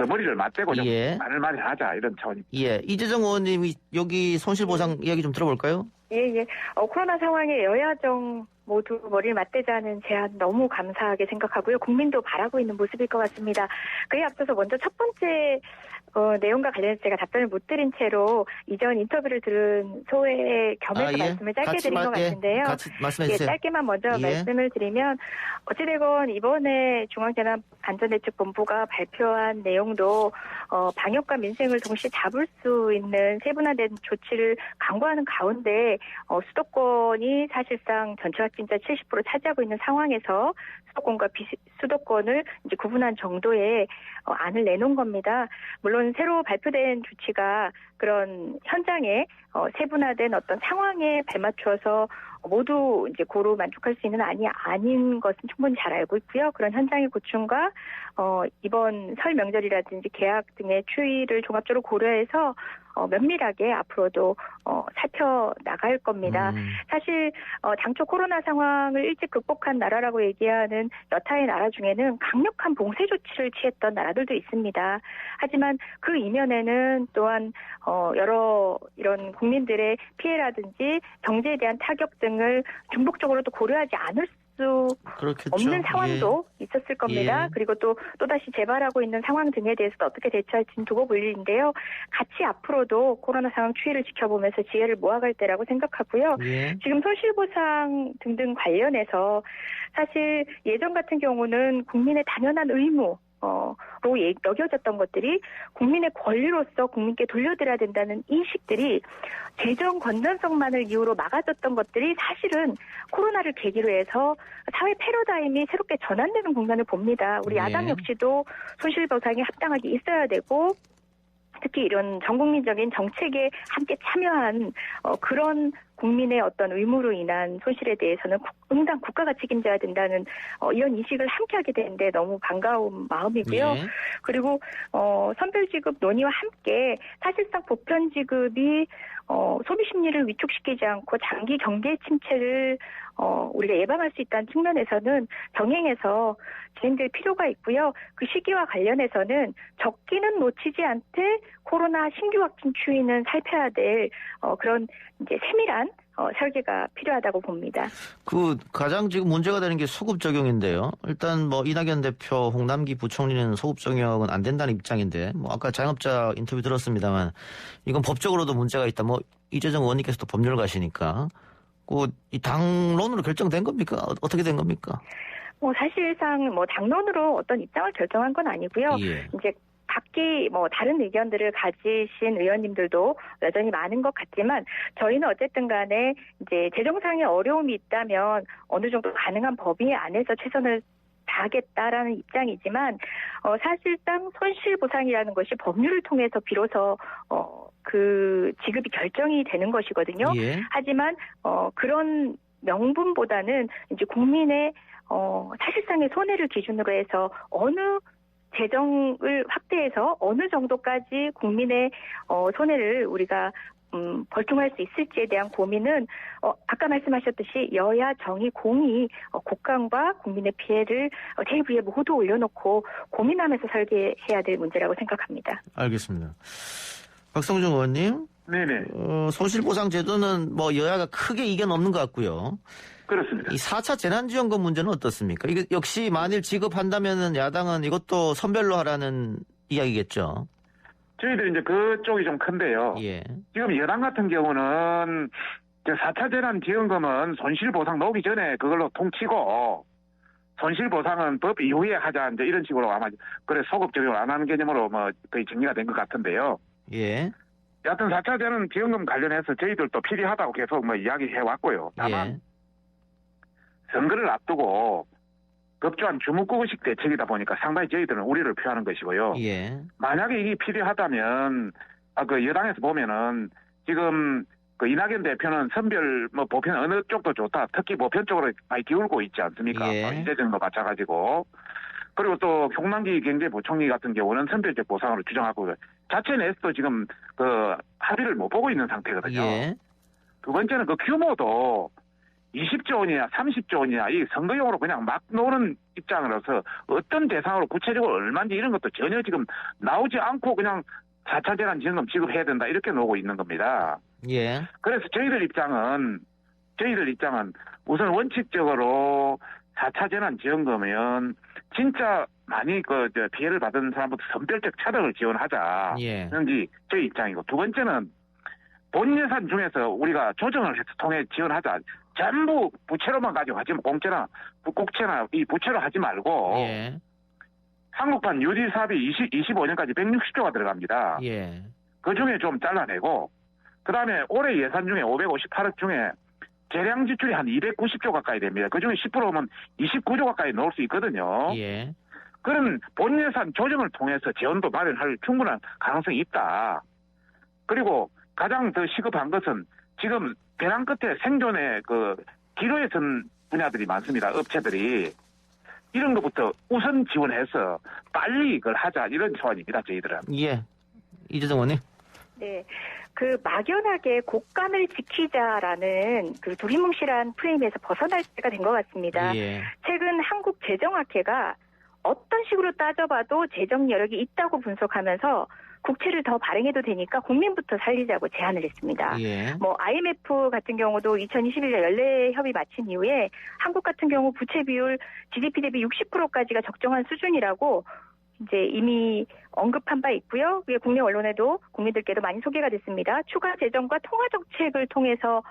머리를 맞대고 좀 말을 많이 하자 이런 차원입니다. 예, 이재정 의원님이 여기 손실보상 이야기 좀 들어볼까요? 예. 코로나 상황에 여야정 모두 머리를 맞대자는 제안 너무 감사하게 생각하고요. 국민도 바라고 있는 모습일 것 같습니다. 그에 앞서서 먼저 첫 번째 내용과 관련해서 제가 답변을 못 드린 채로 이전 인터뷰를 들은 소회의 겸해서 말씀을 짧게 드린 것 같은데요. 같이 말씀해 주세요. 짧게만 먼저 말씀을 드리면 어찌되건 이번에 중앙재난안전대책본부가 발표한 내용도 방역과 민생을 동시에 잡을 수 있는 세분화된 조치를 강구하는 가운데 수도권이 사실상 전체 확진자 70% 차지하고 있는 상황에서 수도권과 비수도권을 이제 구분한 정도의 안을 내놓은 겁니다. 물론 새로 발표된 조치가 그런 현장에 세분화된 어떤 상황에 발맞추어서 모두 이제 고루 만족할 수 있는 안이 아닌 것은 충분히 잘 알고 있고요. 그런 현장의 고충과 이번 설 명절이라든지 개학 등의 추이를 종합적으로 고려해서 면밀하게 앞으로도 살펴나갈 겁니다. 사실 당초 코로나 상황을 일찍 극복한 나라라고 얘기하는 여타의 나라 중에는 강력한 봉쇄 조치를 취했던 나라들도 있습니다. 하지만 그 이면에는 또한 여러 이런 국민들의 피해라든지 경제에 대한 타격 등을 중복적으로 또 고려하지 않을 수 없는 상황도 있었을 겁니다. 그리고 또다시 재발하고 있는 상황 등에 대해서도 어떻게 대처할지는 두고 볼 일인데요. 같이 앞으로도 코로나 상황 추이를 지켜보면서 지혜를 모아갈 때라고 생각하고요. 지금 손실보상 등등 관련해서 사실 예전 같은 경우는 국민의 당연한 의무 로 여겨졌던 것들이 국민의 권리로서 국민께 돌려드려야 된다는 인식들이 재정 건전성만을 이유로 막아졌던 것들이 사실은 코로나를 계기로 해서 사회 패러다임이 새롭게 전환되는 국면을 봅니다. 우리 야당 역시도 손실보상이 합당하게 있어야 되고 특히 이런 전국민적인 정책에 함께 참여한 그런 국민의 어떤 의무로 인한 손실에 대해서는 응당 국가가 책임져야 된다는 이런 인식을 함께하게 되는데 너무 반가운 마음이고요. 그리고 선별지급 논의와 함께 사실상 보편지급이 소비 심리를 위축시키지 않고 장기 경제 침체를 우리가 예방할 수 있다는 측면에서는 병행해서 진행될 필요가 있고요. 그 시기와 관련해서는 적기는 놓치지 않되 코로나 신규 확진 추이는 살펴야 될 그런 이제 세밀한 설계가 필요하다고 봅니다. 그 가장 지금 문제가 되는 게 소급 적용인데요. 일단 뭐 이낙연 대표, 홍남기 부총리는 소급 적용은 안 된다는 입장인데 뭐 아까 자영업자 인터뷰 들었습니다만 이건 법적으로도 문제가 있다. 뭐 이재정 의원님께서도 법률가시니까 이 당론으로 결정된 겁니까? 어떻게 된 겁니까? 사실상 당론으로 어떤 입장을 결정한 건 아니고요. 이제 각기 다른 의견들을 가지신 의원님들도 여전히 많은 것 같지만 저희는 어쨌든 간에 이제 재정상의 어려움이 있다면 어느 정도 가능한 범위 안에서 최선을 다하겠다라는 입장이지만 사실상 손실보상이라는 것이 법률을 통해서 비로소 그 지급이 결정이 되는 것이거든요. 하지만 그런 명분보다는 이제 국민의 사실상의 손해를 기준으로 해서 어느 재정을 확대해서 어느 정도까지 국민의 손해를 우리가 벌충할 수 있을지에 대한 고민은 아까 말씀하셨듯이 여야 정의 공이 국감과 국민의 피해를 테이블 위에 모두 올려놓고 고민하면서 설계해야 될 문제라고 생각합니다. 알겠습니다. 박성중 의원님. 네네. 손실보상 제도는 뭐 여야가 크게 이견 없는 것 같고요. 그렇습니다. 이 4차 재난지원금 문제는 어떻습니까? 이게 역시 만일 지급한다면은 야당은 이것도 선별로 하라는 이야기겠죠. 저희들이 이제 그쪽이 좀 큰데요. 예. 지금 여당 같은 경우는 4차 재난지원금은 손실보상 나오기 전에 그걸로 통치고 손실보상은 법 이후에 하자 이제 이런 식으로 아마 그래 소급 적용을 안 하는 개념으로 뭐 거의 정리가 된 것 같은데요. 예. 여하튼 4차 재난지원금 관련해서 저희들도 필요하다고 계속 뭐 이야기해 왔고요. 다만 예. 선거를 앞두고 급조한 주무구구식 대책이다 보니까 상당히 저희들은 우려를 표하는 것이고요. 예. 만약에 이게 필요하다면 그 여당에서 보면은 지금 그 이낙연 대표는 선별 뭐 보편 어느 쪽도 좋다. 특히 보편 쪽으로 많이 기울고 있지 않습니까? 예. 이재정도 마찬가지고. 그리고 또 홍남기 경제부총리 같은 경우는 선별적 보상으로 규정하고 자체 내에서도 지금 그 합의를 못 보고 있는 상태거든요. 예. 두 번째는 그 규모도 20조 원이냐 30조 원이냐 이 선거용으로 그냥 막 노는 입장으로서 어떤 대상으로 구체적으로 얼마인지 이런 것도 전혀 지금 나오지 않고 그냥 4차 재난지원금 지급해야 된다 이렇게 나오고 있는 겁니다. 예. 그래서 저희들 입장은 우선 원칙적으로 4차 재난지원금은 진짜 많이 피해를 받은 사람부터 선별적 차등을 지원하자는 예. 저희 입장이고, 두 번째는 본 예산 중에서 우리가 조정을 해서 통해 지원하자. 전부 부채로만 가지고 하지 공채나 국채나 이 부채로 하지 말고 예. 한국판 뉴딜 사업이 25년까지 160조가 들어갑니다. 예. 그 중에 좀 잘라내고, 그 다음에 올해 예산 중에 558억 중에 재량 지출이 한 290조 가까이 됩니다. 그 중에 10%면 29조 가까이 넣을 수 있거든요. 예. 그런 본 예산 조정을 통해서 지원도 마련할 충분한 가능성이 있다. 그리고 가장 더 시급한 것은 지금 벼랑 끝에 생존의 그 기로에 선 분야들이 많습니다. 업체들이. 이런 것부터 우선 지원해서 빨리 이걸 하자 이런 소원입니다. 저희들은. 예. 이재정 의원님. 네. 그 막연하게 국간을 지키자라는 그 두리뭉실한 프레임에서 벗어날 때가 된 것 같습니다. 예. 최근 한국 재정학회가 어떤 식으로 따져봐도 재정 여력이 있다고 분석하면서 국채를 더 발행해도 되니까 국민부터 살리자고 제안을 했습니다. 예. 뭐 IMF 같은 경우도 2021년 연례 협의 마친 이후에 한국 같은 경우 부채 비율 GDP 대비 60%까지가 적정한 수준이라고 이제 이미 언급한 바 있고요. 그게 국내 언론에도 국민들께도 많이 소개가 됐습니다. 추가 재정과 통화 정책을 통해서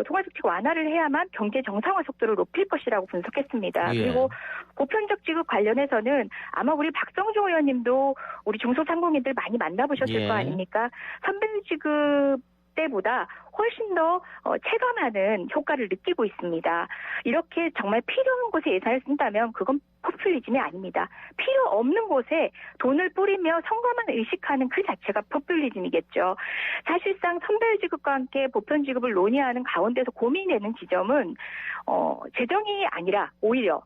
통화 정책 완화를 해야만 경제 정상화 속도를 높일 것이라고 분석했습니다. 예. 그리고 보편적 지급 관련해서는 아마 우리 박성중 의원님도 우리 중소상공인들 많이 만나보셨을 예. 거 아닙니까? 선별 지급 때보다 훨씬 더 체감하는 효과를 느끼고 있습니다. 이렇게 정말 필요한 곳에 예산을 쓴다면 그건 포퓰리즘이 아닙니다. 필요 없는 곳에 돈을 뿌리며 성과만 의식하는 그 자체가 포퓰리즘이겠죠. 사실상 선별지급과 함께 보편지급을 논의하는 가운데서 고민되는 지점은 재정이 아니라 오히려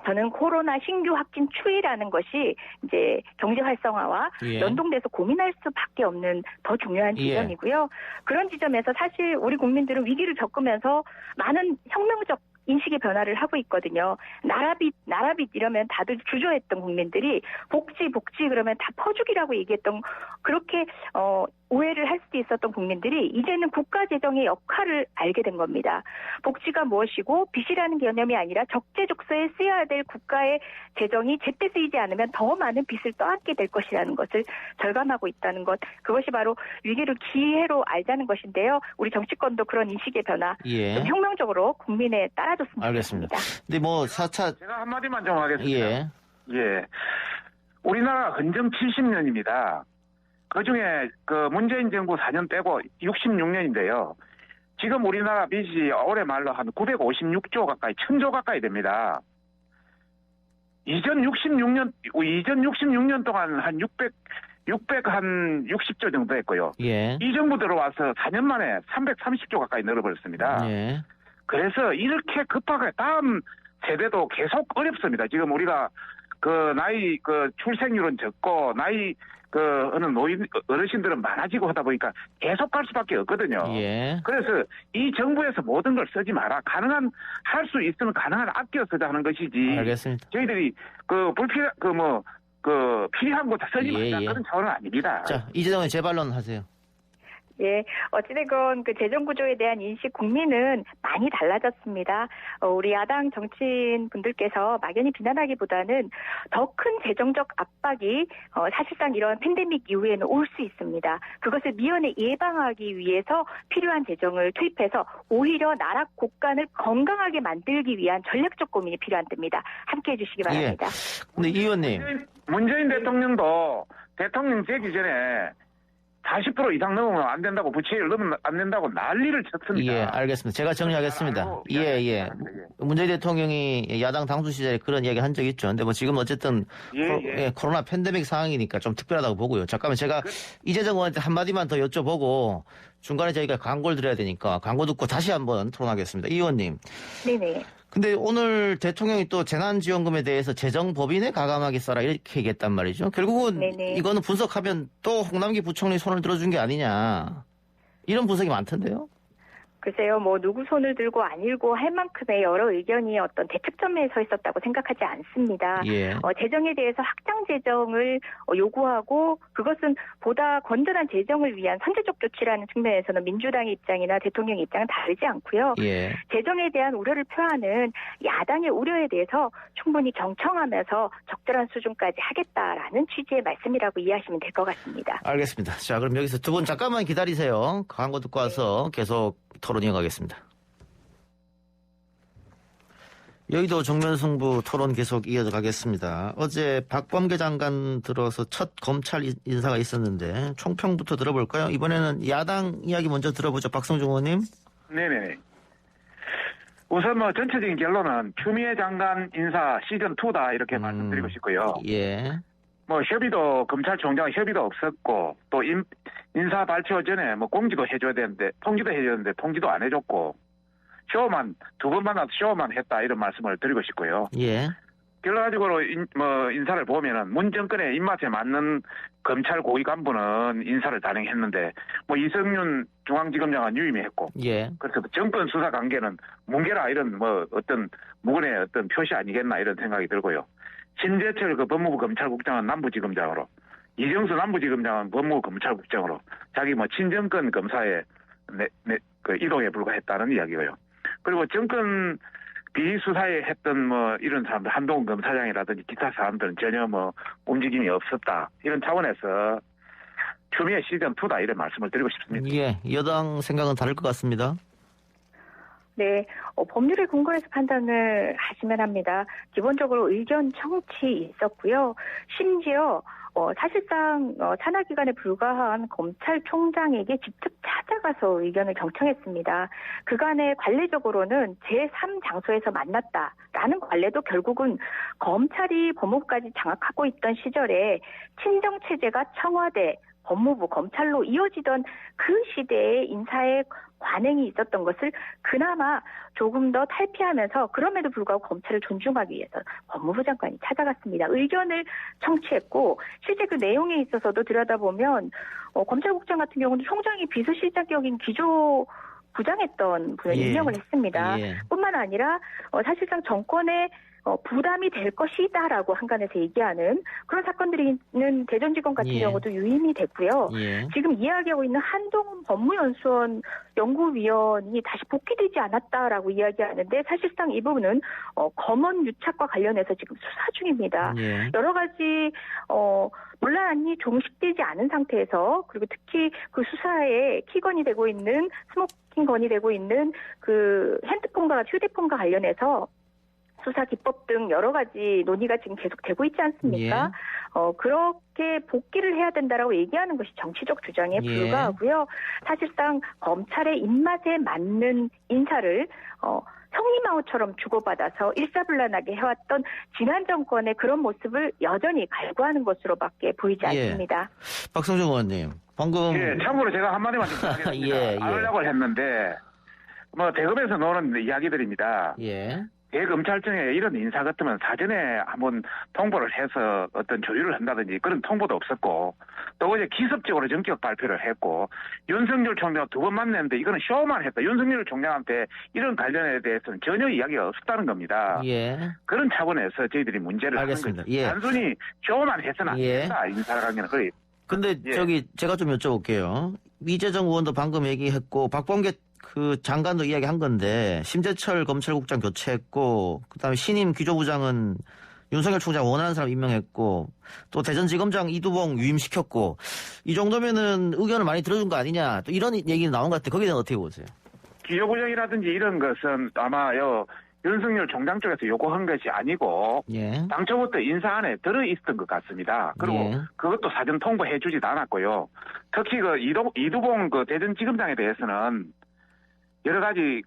저는 코로나 신규 확진 추이라는 것이 이제 경제 활성화와 예. 연동돼서 고민할 수밖에 없는 더 중요한 지점이고요. 그런 지점에서 사실 우리 국민들은 위기를 겪으면서 많은 혁명적 인식의 변화를 하고 있거든요. 나라빚 이러면 다들 주저했던 국민들이 복지 그러면 다 퍼주기라고 얘기했던 그렇게 오해를 할 수도 있었던 국민들이 이제는 국가 재정의 역할을 알게 된 겁니다. 복지가 무엇이고 빚이라는 개념이 아니라 적재적소에 쓰여야 될 국가의 재정이 제때 쓰이지 않으면 더 많은 빚을 떠안게 될 것이라는 것을 절감하고 있다는 것. 그것이 바로 위기를 기회로 알자는 것인데요. 우리 정치권도 그런 인식의 변화 예. 좀 혁명적으로 국민에 따라줬으면 알겠습니다. 좋겠습니다. 근데 뭐 4차 제가 한마디만 좀 하겠습니다. 예. 예. 우리나라 헌정 70년입니다. 그 중에 그 문재인 정부 4년 빼고 66년인데요. 지금 우리나라 빚이 올해 말로 한 956조 가까이, 1000조 가까이 됩니다. 이전 66년 동안 한 60조 정도 했고요. 예. 이 정부 들어와서 4년 만에 330조 가까이 늘어버렸습니다. 예. 그래서 이렇게 급하게 다음 세대도 계속 어렵습니다. 지금 우리가 그 나이 그 출생률은 적고 나이 그 어느 노인 어르신들은 많아지고 하다 보니까 계속 갈 수밖에 없거든요. 예. 그래서 이 정부에서 모든 걸 쓰지 마라. 가능한 할 수 있으면 가능한 아껴 쓰자 하는 것이지. 알겠습니다. 저희들이 그 불필요 필요한 거 다 쓰지 예, 마자 예. 그런 차원은 아닙니다. 자, 이재정 의원 재발론 하세요. 예, 어찌되건 그 재정 구조에 대한 인식 국민은 많이 달라졌습니다. 우리 야당 정치인 분들께서 막연히 비난하기보다는 더 큰 재정적 압박이 사실상 이런 팬데믹 이후에는 올 수 있습니다. 그것을 미연에 예방하기 위해서 필요한 재정을 투입해서 오히려 나라 곳간을 건강하게 만들기 위한 전략적 고민이 필요한 때입니다. 함께해 주시기 바랍니다. 근데 이 의원님. 문재인 대통령도 대통령 되기 전에 40% 이상 넘으면 안 된다고, 부채율 넘으면 안 된다고 난리를 쳤습니다. 예, 알겠습니다. 제가 정리하겠습니다. 예. 문재인 대통령이 야당 당수 시절에 그런 이야기 한 적 있죠. 근데 뭐 지금 어쨌든 코로나 팬데믹 상황이니까 좀 특별하다고 보고요. 잠깐만 제가 이재정 의원한테 한마디만 더 여쭤보고 중간에 저희가 광고를 드려야 되니까 광고 듣고 다시 한번 토론하겠습니다. 이 의원님. 네네. 근데 오늘 대통령이 또 재난지원금에 대해서 재정법인에 가감하게 써라 이렇게 얘기했단 말이죠. 결국은 네네. 이거는 분석하면 또 홍남기 부총리 손을 들어준 게 아니냐. 이런 분석이 많던데요. 글쎄요, 뭐 누구 손을 들고 아니고 할 만큼의 여러 의견이 어떤 대척점에 서 있었다고 생각하지 않습니다. 예. 재정에 대해서 확장 재정을 요구하고 그것은 보다 건전한 재정을 위한 선제적 조치라는 측면에서는 민주당의 입장이나 대통령의 입장은 다르지 않고요. 예. 재정에 대한 우려를 표하는 야당의 우려에 대해서 충분히 경청하면서 적절한 수준까지 하겠다라는 취지의 말씀이라고 이해하시면 될 것 같습니다. 알겠습니다. 자, 그럼 여기서 두 분 잠깐만 기다리세요. 광고 듣고 와서 계속 토론 이어가겠습니다. 여의도 정면승부 토론 계속 이어져 가겠습니다. 어제 박범계 장관 들어서 첫 검찰 인사가 있었는데 총평부터 들어볼까요? 이번에는 야당 이야기 먼저 들어보죠. 박성중 의원님. 네네. 우선 뭐 전체적인 결론은 추미애 장관 인사 시즌2다 이렇게 말씀드리고 싶고요. 예. 뭐 협의도 검찰총장 협의도 없었고 또 인사 발표 전에 뭐 공지도 해줘야 되는데 통지도 해줘야 되는데 통지도 안 해줬고 쇼만 두 번 만나서 쇼만 했다 이런 말씀을 드리고 싶고요. 예. 결과적으로 인사를 보면은 문 정권의 입맛에 맞는 검찰 고위 간부는 인사를 단행했는데 뭐 이성윤 중앙지검장은 유임했고 예. 그래서 정권 수사 관계는 뭉개라 이런 뭐 어떤 무근의 어떤 표시 아니겠나 이런 생각이 들고요. 신재철 그 법무부 검찰국장은 남부지검장으로, 이정수 남부지검장은 법무부 검찰국장으로 자기 뭐 친정권 검사에 그 이동에 불과했다는 이야기고요. 그리고 정권 비수사에 했던 뭐 이런 사람들, 한동훈 검사장이라든지 기타 사람들은 전혀 뭐 움직임이 없었다. 이런 차원에서 추미애 시즌2다 이런 말씀을 드리고 싶습니다. 예. 여당 생각은 다를 것 같습니다. 네, 법률에 근거해서 판단을 하시면 합니다. 기본적으로 의견 청취 있었고요. 심지어 사실상 산하기관에 불과한 검찰총장에게 직접 찾아가서 의견을 경청했습니다. 그간에 관례적으로는 제3장소에서 만났다라는 관례도 결국은 검찰이 법무부까지 장악하고 있던 시절에 친정체제가 청와대, 법무부, 검찰로 이어지던 그 시대에 인사의 관행이 있었던 것을 그나마 조금 더 탈피하면서 그럼에도 불구하고 검찰을 존중하기 위해서 법무부 장관이 찾아갔습니다. 의견을 청취했고 실제 그 내용에 있어서도 들여다보면 검찰국장 같은 경우는 총장이 비서실장격인 기조 부장했던 분을 임명을 했습니다. 예. 뿐만 아니라 사실상 정권의 부담이 될 것이다라고 한간에서 얘기하는 그런 사건들이 있는 대전지검 같은 경우도 유임이 됐고요. 지금 이야기하고 있는 한동훈 법무연수원 연구위원이 다시 복귀되지 않았다라고 이야기하는데 사실상 이 부분은 검언 유착과 관련해서 지금 수사 중입니다. 여러 가지 논란이 종식되지 않은 상태에서 그리고 특히 그 수사에 키건이 되고 있는 스모킹 건이 되고 있는 그 핸드폰과 휴대폰과 관련해서 수사 기법 등 여러 가지 논의가 지금 계속되고 있지 않습니까? 그렇게 복귀를 해야 된다라고 얘기하는 것이 정치적 주장에 불과하고요. 사실상 검찰의 입맛에 맞는 인사를 성리망우처럼 주고받아서 일사불란하게 해왔던 지난 정권의 그런 모습을 여전히 갈구하는 것으로밖에 보이지 않습니다. 박성중 의원님, 방금 참고로 제가 한마디만 좀 하겠습니다. 안 하려고 했는데 뭐 대검에서 나오는 이야기들입니다. 대검찰청에 이런 인사 같으면 사전에 한번 통보를 해서 어떤 조율을 한다든지 그런 통보도 없었고 또 어제 기습적으로 전격 발표를 했고 윤석열 총장 두 번 만났는데 이거는 쇼만 했다. 윤석열 총장한테 이런 관련에 대해서는 전혀 이야기가 없었다는 겁니다. 그런 차원에서 저희들이 문제를 하는 거죠. 단순히 쇼만 해서는 안 된다. 인사 관계는. 근데 제가 좀 여쭤볼게요. 이재정 의원도 방금 얘기했고 박범계 그 장관도 이야기한 건데 심재철 검찰국장 교체했고 그다음에 신임 기조부장은 윤석열 총장 원하는 사람 임명했고 또 대전지검장 이두봉 유임시켰고 이 정도면은 의견을 많이 들어준 거 아니냐 또 이런 얘기는 나온 것 같아요. 거기에 대해서 어떻게 보세요? 기조부장이라든지 이런 것은 아마요 윤석열 총장 쪽에서 요구한 것이 아니고 예. 당초부터 인사안에 들어있었던 것 같습니다. 그리고 예. 그것도 사전 통보해주지도 않았고요. 특히 그 이두봉 그 대전지검장에 대해서는 여러 가지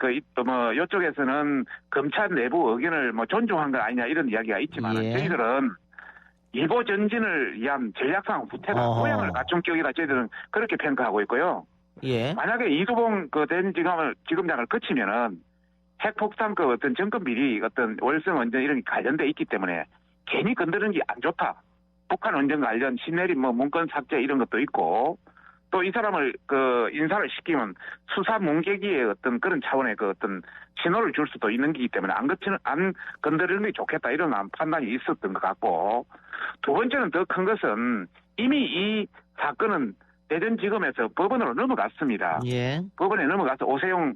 이쪽에서는 검찰 내부 의견을 존중한 건 아니냐 이런 이야기가 있지만 예. 저희들은 이보 전진을 위한 전략상 후퇴다 모양을 갖춘 격이라 저희들은 그렇게 평가하고 있고요. 예. 만약에 이두봉 그 대전지검장을 거치면은 핵폭탄 그 어떤 정권 비리 어떤 월성 원전 이런 게 관련돼 있기 때문에 괜히 건드는 게 안 좋다. 북한 원전 관련 신내림 문건 삭제 이런 것도 있고. 또 이 사람을 그 인사를 시키면 수사 문개기의 어떤 그런 차원의 그 어떤 신호를 줄 수도 있는 거기 때문에 안 건드리는 게 좋겠다 이런 판단이 있었던 것 같고 두 번째는 더 큰 것은 이미 이 사건은 대전지검에서 법원으로 넘어갔습니다. 예. 법원에 넘어가서 오세용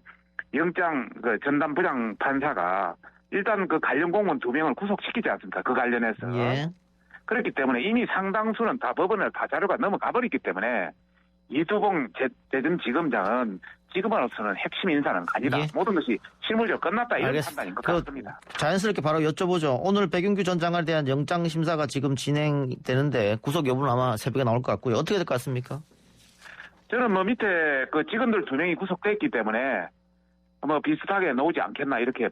영장 그 전담 부장 판사가 일단 그 관련 공무원 2명을 구속시키지 않습니까? 그 관련해서. 예. 그렇기 때문에 이미 상당수는 다 법원을 다 자료가 넘어가 버렸기 때문에 이두봉 대전지검장은 지금으로서는 핵심 인사는 아니다. 예. 모든 것이 실물적으로 끝났다. 이런 알겠습니다. 판단인 것 같습니다. 자연스럽게 바로 여쭤보죠. 오늘 백윤규 전 장관에 대한 영장 심사가 지금 진행되는데 구속 여부는 아마 새벽에 나올 것 같고요. 어떻게 될 것 같습니까? 저는 밑에 그 직원들 2명이 구속됐기 때문에 비슷하게 나오지 않겠나 이렇게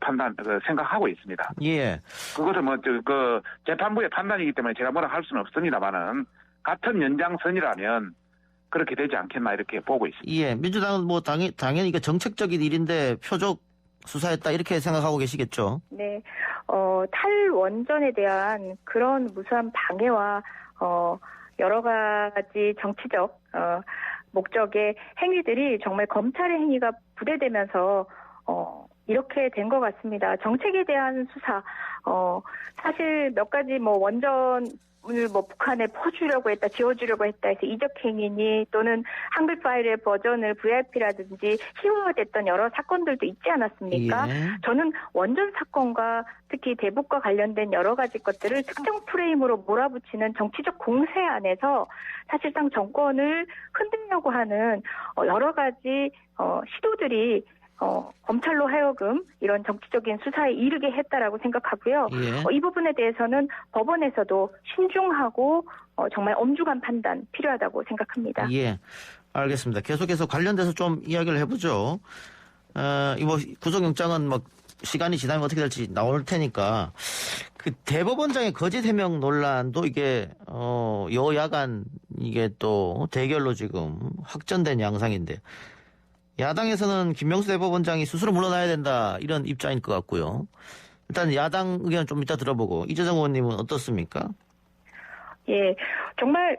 생각하고 있습니다. 예. 그것은 그 재판부의 판단이기 때문에 제가 뭐라 할 수는 없습니다만은 같은 연장선이라면 그렇게 되지 않겠나 이렇게 보고 있습니다. 예. 민주당은 당연히 이게 정책적인 일인데 표적 수사했다 이렇게 생각하고 계시겠죠? 네. 탈원전에 대한 그런 무수한 방해와 여러 가지 정치적 목적의 행위들이 정말 검찰의 행위가 부대되면서 이렇게 된 것 같습니다. 정책에 대한 수사, 사실 몇 가지 원전을 북한에 퍼주려고 했다, 지어주려고 했다 해서 이적행위니 또는 한글 파일의 버전을 VIP라든지 희화화됐던 여러 사건들도 있지 않았습니까? 예. 저는 원전 사건과 특히 대북과 관련된 여러 가지 것들을 특정 프레임으로 몰아붙이는 정치적 공세 안에서 사실상 정권을 흔들려고 하는 여러 가지 시도들이 검찰로 하여금 이런 정치적인 수사에 이르게 했다라고 생각하고요. 예. 이 부분에 대해서는 법원에서도 신중하고 정말 엄중한 판단 필요하다고 생각합니다. 예. 알겠습니다. 계속해서 관련돼서 좀 이야기를 해보죠. 구속영장은 시간이 지나면 어떻게 될지 나올 테니까 그 대법원장의 거짓 해명 논란도 이게 여야 간 이게 또 대결로 지금 확전된 양상인데 야당에서는 김명수 대법원장이 스스로 물러나야 된다 이런 입장일 것 같고요. 일단 야당 의견 좀 이따 들어보고 이재정 의원님은 어떻습니까? 예, 정말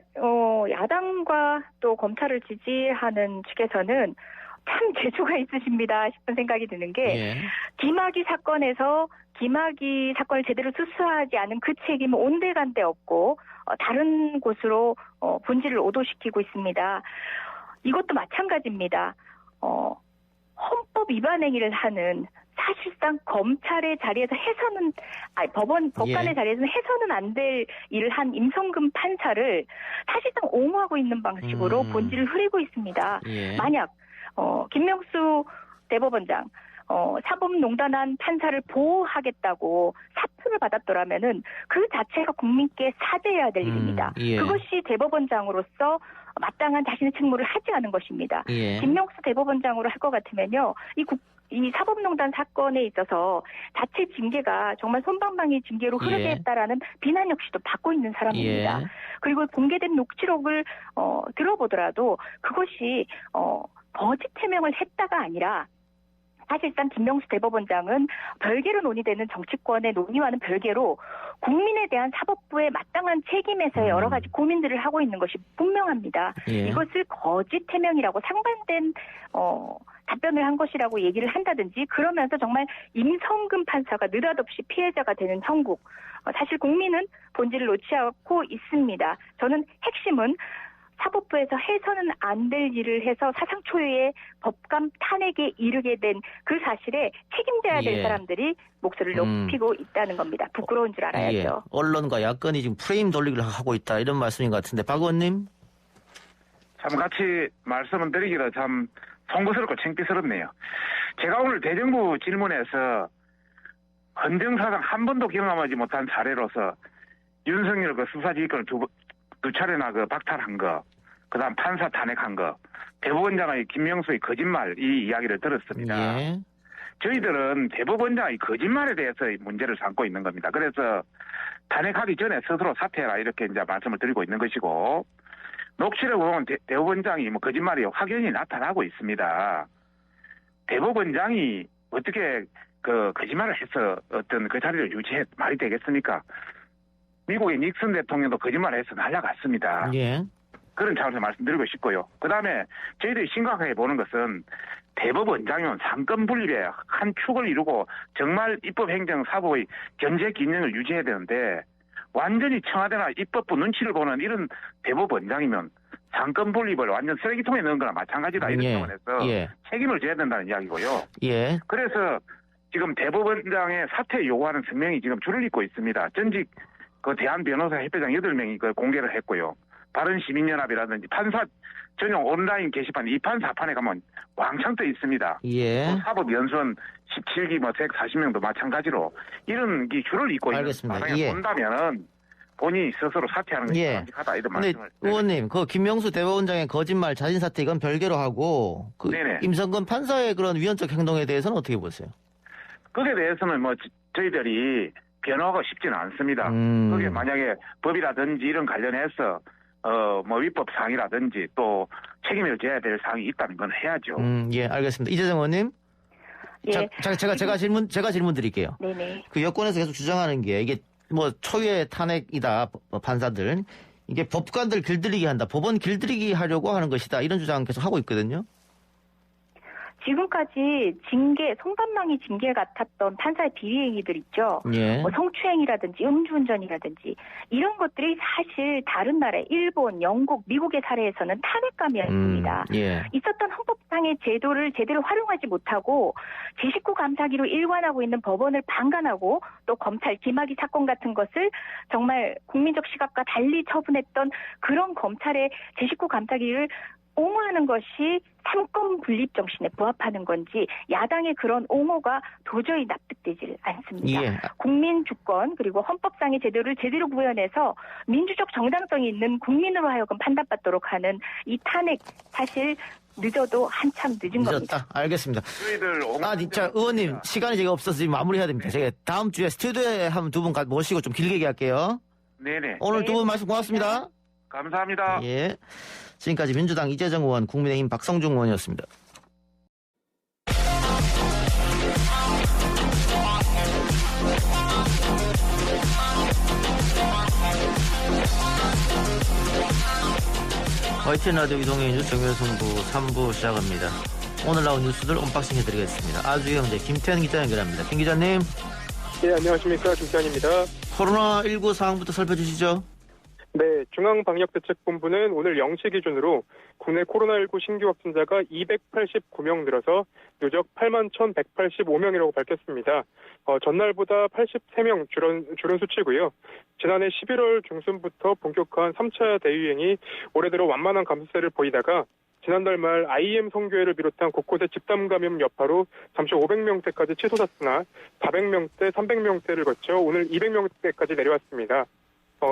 야당과 또 검찰을 지지하는 측에서는 참 재주가 있으십니다 싶은 생각이 드는 게 예. 김학의 사건에서 김학의 사건을 제대로 수사하지 않은 그 책임은 온데간데 없고 다른 곳으로 본질을 오도시키고 있습니다. 이것도 마찬가지입니다. 헌법 위반 행위를 하는 사실상 검찰의 자리에서 법관의 예. 자리에서는 해서는 안 될 일을 한 임성근 판사를 사실상 옹호하고 있는 방식으로 본질을 흐리고 있습니다. 예. 만약 김명수 대법원장 사법농단한 판사를 보호하겠다고 사표를 받았더라면은 그 자체가 국민께 사죄해야 될 일입니다. 예. 그것이 대법원장으로서 마땅한 자신의 책무를 하지 않은 것입니다. 예. 김명수 대법원장으로 할 것 같으면요, 이 사법농단 사건에 있어서 자체 징계가 정말 솜방망이 징계로 흐르게 예. 했다라는 비난 역시도 받고 있는 사람입니다. 예. 그리고 공개된 녹취록을 들어보더라도 그것이 거짓 해명을 했다가 아니라 사실상 김명수 대법원장은 별개로 논의되는 정치권의 논의와는 별개로 국민에 대한 사법부의 마땅한 책임에서의 여러 가지 고민들을 하고 있는 것이 분명합니다. 예. 이것을 거짓 해명이라고 상반된 답변을 한 것이라고 얘기를 한다든지 그러면서 정말 임성근 판사가 느닷없이 피해자가 되는 형국. 사실 국민은 본질을 놓지 않고 있습니다. 저는 핵심은 사법부에서 해서는 안 될 일을 해서 사상 초유의 법감 탄핵에 이르게 된 그 사실에 책임져야 될 예. 사람들이 목소리를 높이고 있다는 겁니다. 부끄러운 줄 알아야죠. 예. 언론과 야권이 지금 프레임 돌리기를 하고 있다 이런 말씀인 것 같은데 박 의원님? 참 같이 말씀을 드리기가 참 송구스럽고 창피스럽네요. 제가 오늘 대정부 질문에서 헌정사상 한 번도 경험하지 못한 사례로서 윤석열 그 수사지휘권을 두 차례나 그 박탈한 거, 그다음 판사 탄핵한 거, 대법원장의 김명수의 거짓말 이 이야기를 들었습니다. 예. 저희들은 대법원장의 거짓말에 대해서 문제를 삼고 있는 겁니다. 그래서 탄핵하기 전에 스스로 사퇴해라 이렇게 이제 말씀을 드리고 있는 것이고, 녹취를 보면 대법원장이 뭐 거짓말이 확연히 나타나고 있습니다. 대법원장이 어떻게 그 거짓말을 해서 어떤 그 자리를 유지해 말이 되겠습니까? 미국의 닉슨 대통령도 거짓말을 해서 날아갔습니다. 예. 그런 차원에서 말씀드리고 싶고요. 그 다음에 저희들이 심각하게 보는 것은 대법원장이면 상권 분립의 한 축을 이루고 정말 입법행정사법의 견제 기능을 유지해야 되는데 완전히 청와대나 입법부 눈치를 보는 이런 대법원장이면 상권 분립을 완전 쓰레기통에 넣은 거나 마찬가지다 이런 차원에서 예. 책임을 져야 된다는 이야기고요. 예. 그래서 지금 대법원장의 사퇴 요구하는 성명이 지금 줄을 잇고 있습니다. 전직 그 대한변호사협회장 8명이 그 공개를 했고요. 바른시민연합이라든지 판사 전용 온라인 게시판 2판 4판에 가면 왕창 떠 있습니다. 예. 사법연수원 17기 뭐 140명도 마찬가지로 이런 게 줄을 잇고 알겠습니다. 있는 과정에 예. 본다면은 본인이 스스로 사퇴하는 것이 예. 바람직하다 이런 근데 말씀을. 의원님, 그 김명수 대법원장의 거짓말, 자진 사퇴 이건 별개로 하고 그 네네. 임성근 판사의 그런 위헌적 행동에 대해서는 어떻게 보세요? 거기에 대해서는 뭐 저희들이 변호하고 싶지는 않습니다. 그게 만약에 법이라든지 이런 관련해서 뭐 위법 사항이라든지 또 책임을 져야 될 사항이 있다면 그건 해야죠. 예, 알겠습니다. 이재정 의원님. 예. 제가 질문 드릴게요. 네네. 그 여권에서 계속 주장하는 게 이게 뭐 초유의 탄핵이다, 판사들. 이게 법관들 길들이기 한다, 법원 길들이기 하려고 하는 것이다, 이런 주장 계속 하고 있거든요. 지금까지 징계, 송반망이 징계 같았던 판사의 비리행위들 있죠. 예. 뭐 성추행이라든지 음주운전이라든지 이런 것들이 사실 다른 나라, 일본, 영국, 미국의 사례에서는 탄핵감이었습니다. 예. 있었던 헌법상의 제도를 제대로 활용하지 못하고 제19 감사기로 일관하고 있는 법원을 방관하고 또 검찰 김학의 사건 같은 것을 정말 국민적 시각과 달리 처분했던 그런 검찰의 제19 감사기를 옹호하는 것이 삼권 분립 정신에 부합하는 건지 야당의 그런 옹호가 도저히 납득되질 않습니다. 예. 국민 주권 그리고 헌법상의 제도를 제대로 구현해서 민주적 정당성이 있는 국민으로 하여금 판단받도록 하는 이 탄핵 사실 늦어도 한참 늦은 겁니다. 늦었다. 알겠습니다. 저희들 진짜 의원님 시간이 제가 없어서 지금 마무리해야 됩니다. 제가 다음 주에 스튜디오에 한 두 분 모시고 좀 길게 얘기할게요. 네네. 오늘 두 분 말씀 고맙습니다. 감사합니다. 예. 지금까지 민주당 이재정 의원, 국민의힘 박성중 의원이었습니다. YTN 라디오 이동의 뉴스 정면승부 3부 시작합니다. 오늘 나온 뉴스들 언박싱 해드리겠습니다. 아주경제 김태현 기자 연결합니다. 김 기자님. 네, 안녕하십니까. 김태현입니다. 코로나19 상황부터 살펴주시죠. 네, 중앙방역대책본부는 오늘 0시 기준으로 국내 코로나19 신규 확진자가 289명 늘어서 누적 81,185명이라고 밝혔습니다. 전날보다 83명 줄은 수치고요. 지난해 11월 중순부터 본격화한 3차 대유행이 올해 들어 완만한 감소세를 보이다가 지난달 말 IM 성교회를 비롯한 곳곳의 집단 감염 여파로 잠시 500명대까지 치솟았으나 400명대, 300명대를 거쳐 오늘 200명대까지 내려왔습니다.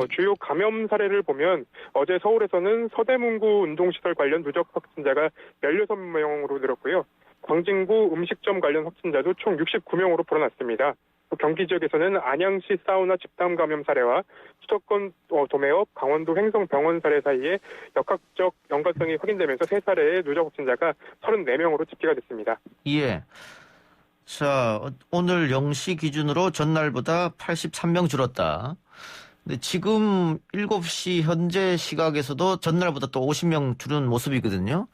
주요 감염 사례를 보면 어제 서울에서는 서대문구 운동시설 관련 누적 확진자가 16명으로 늘었고요. 광진구 음식점 관련 확진자도 총 69명으로 불어났습니다. 경기 지역에서는 안양시 사우나 집단 감염 사례와 수도권 도매업, 강원도 횡성병원 사례 사이에 역학적 연관성이 확인되면서 3사례의 누적 확진자가 34명으로 집계가 됐습니다. 예. 자, 오늘 0시 기준으로 전날보다 83명 줄었다. 근데 지금 7시 현재 시각에서도 전날보다 또 50명 줄은 모습이거든요.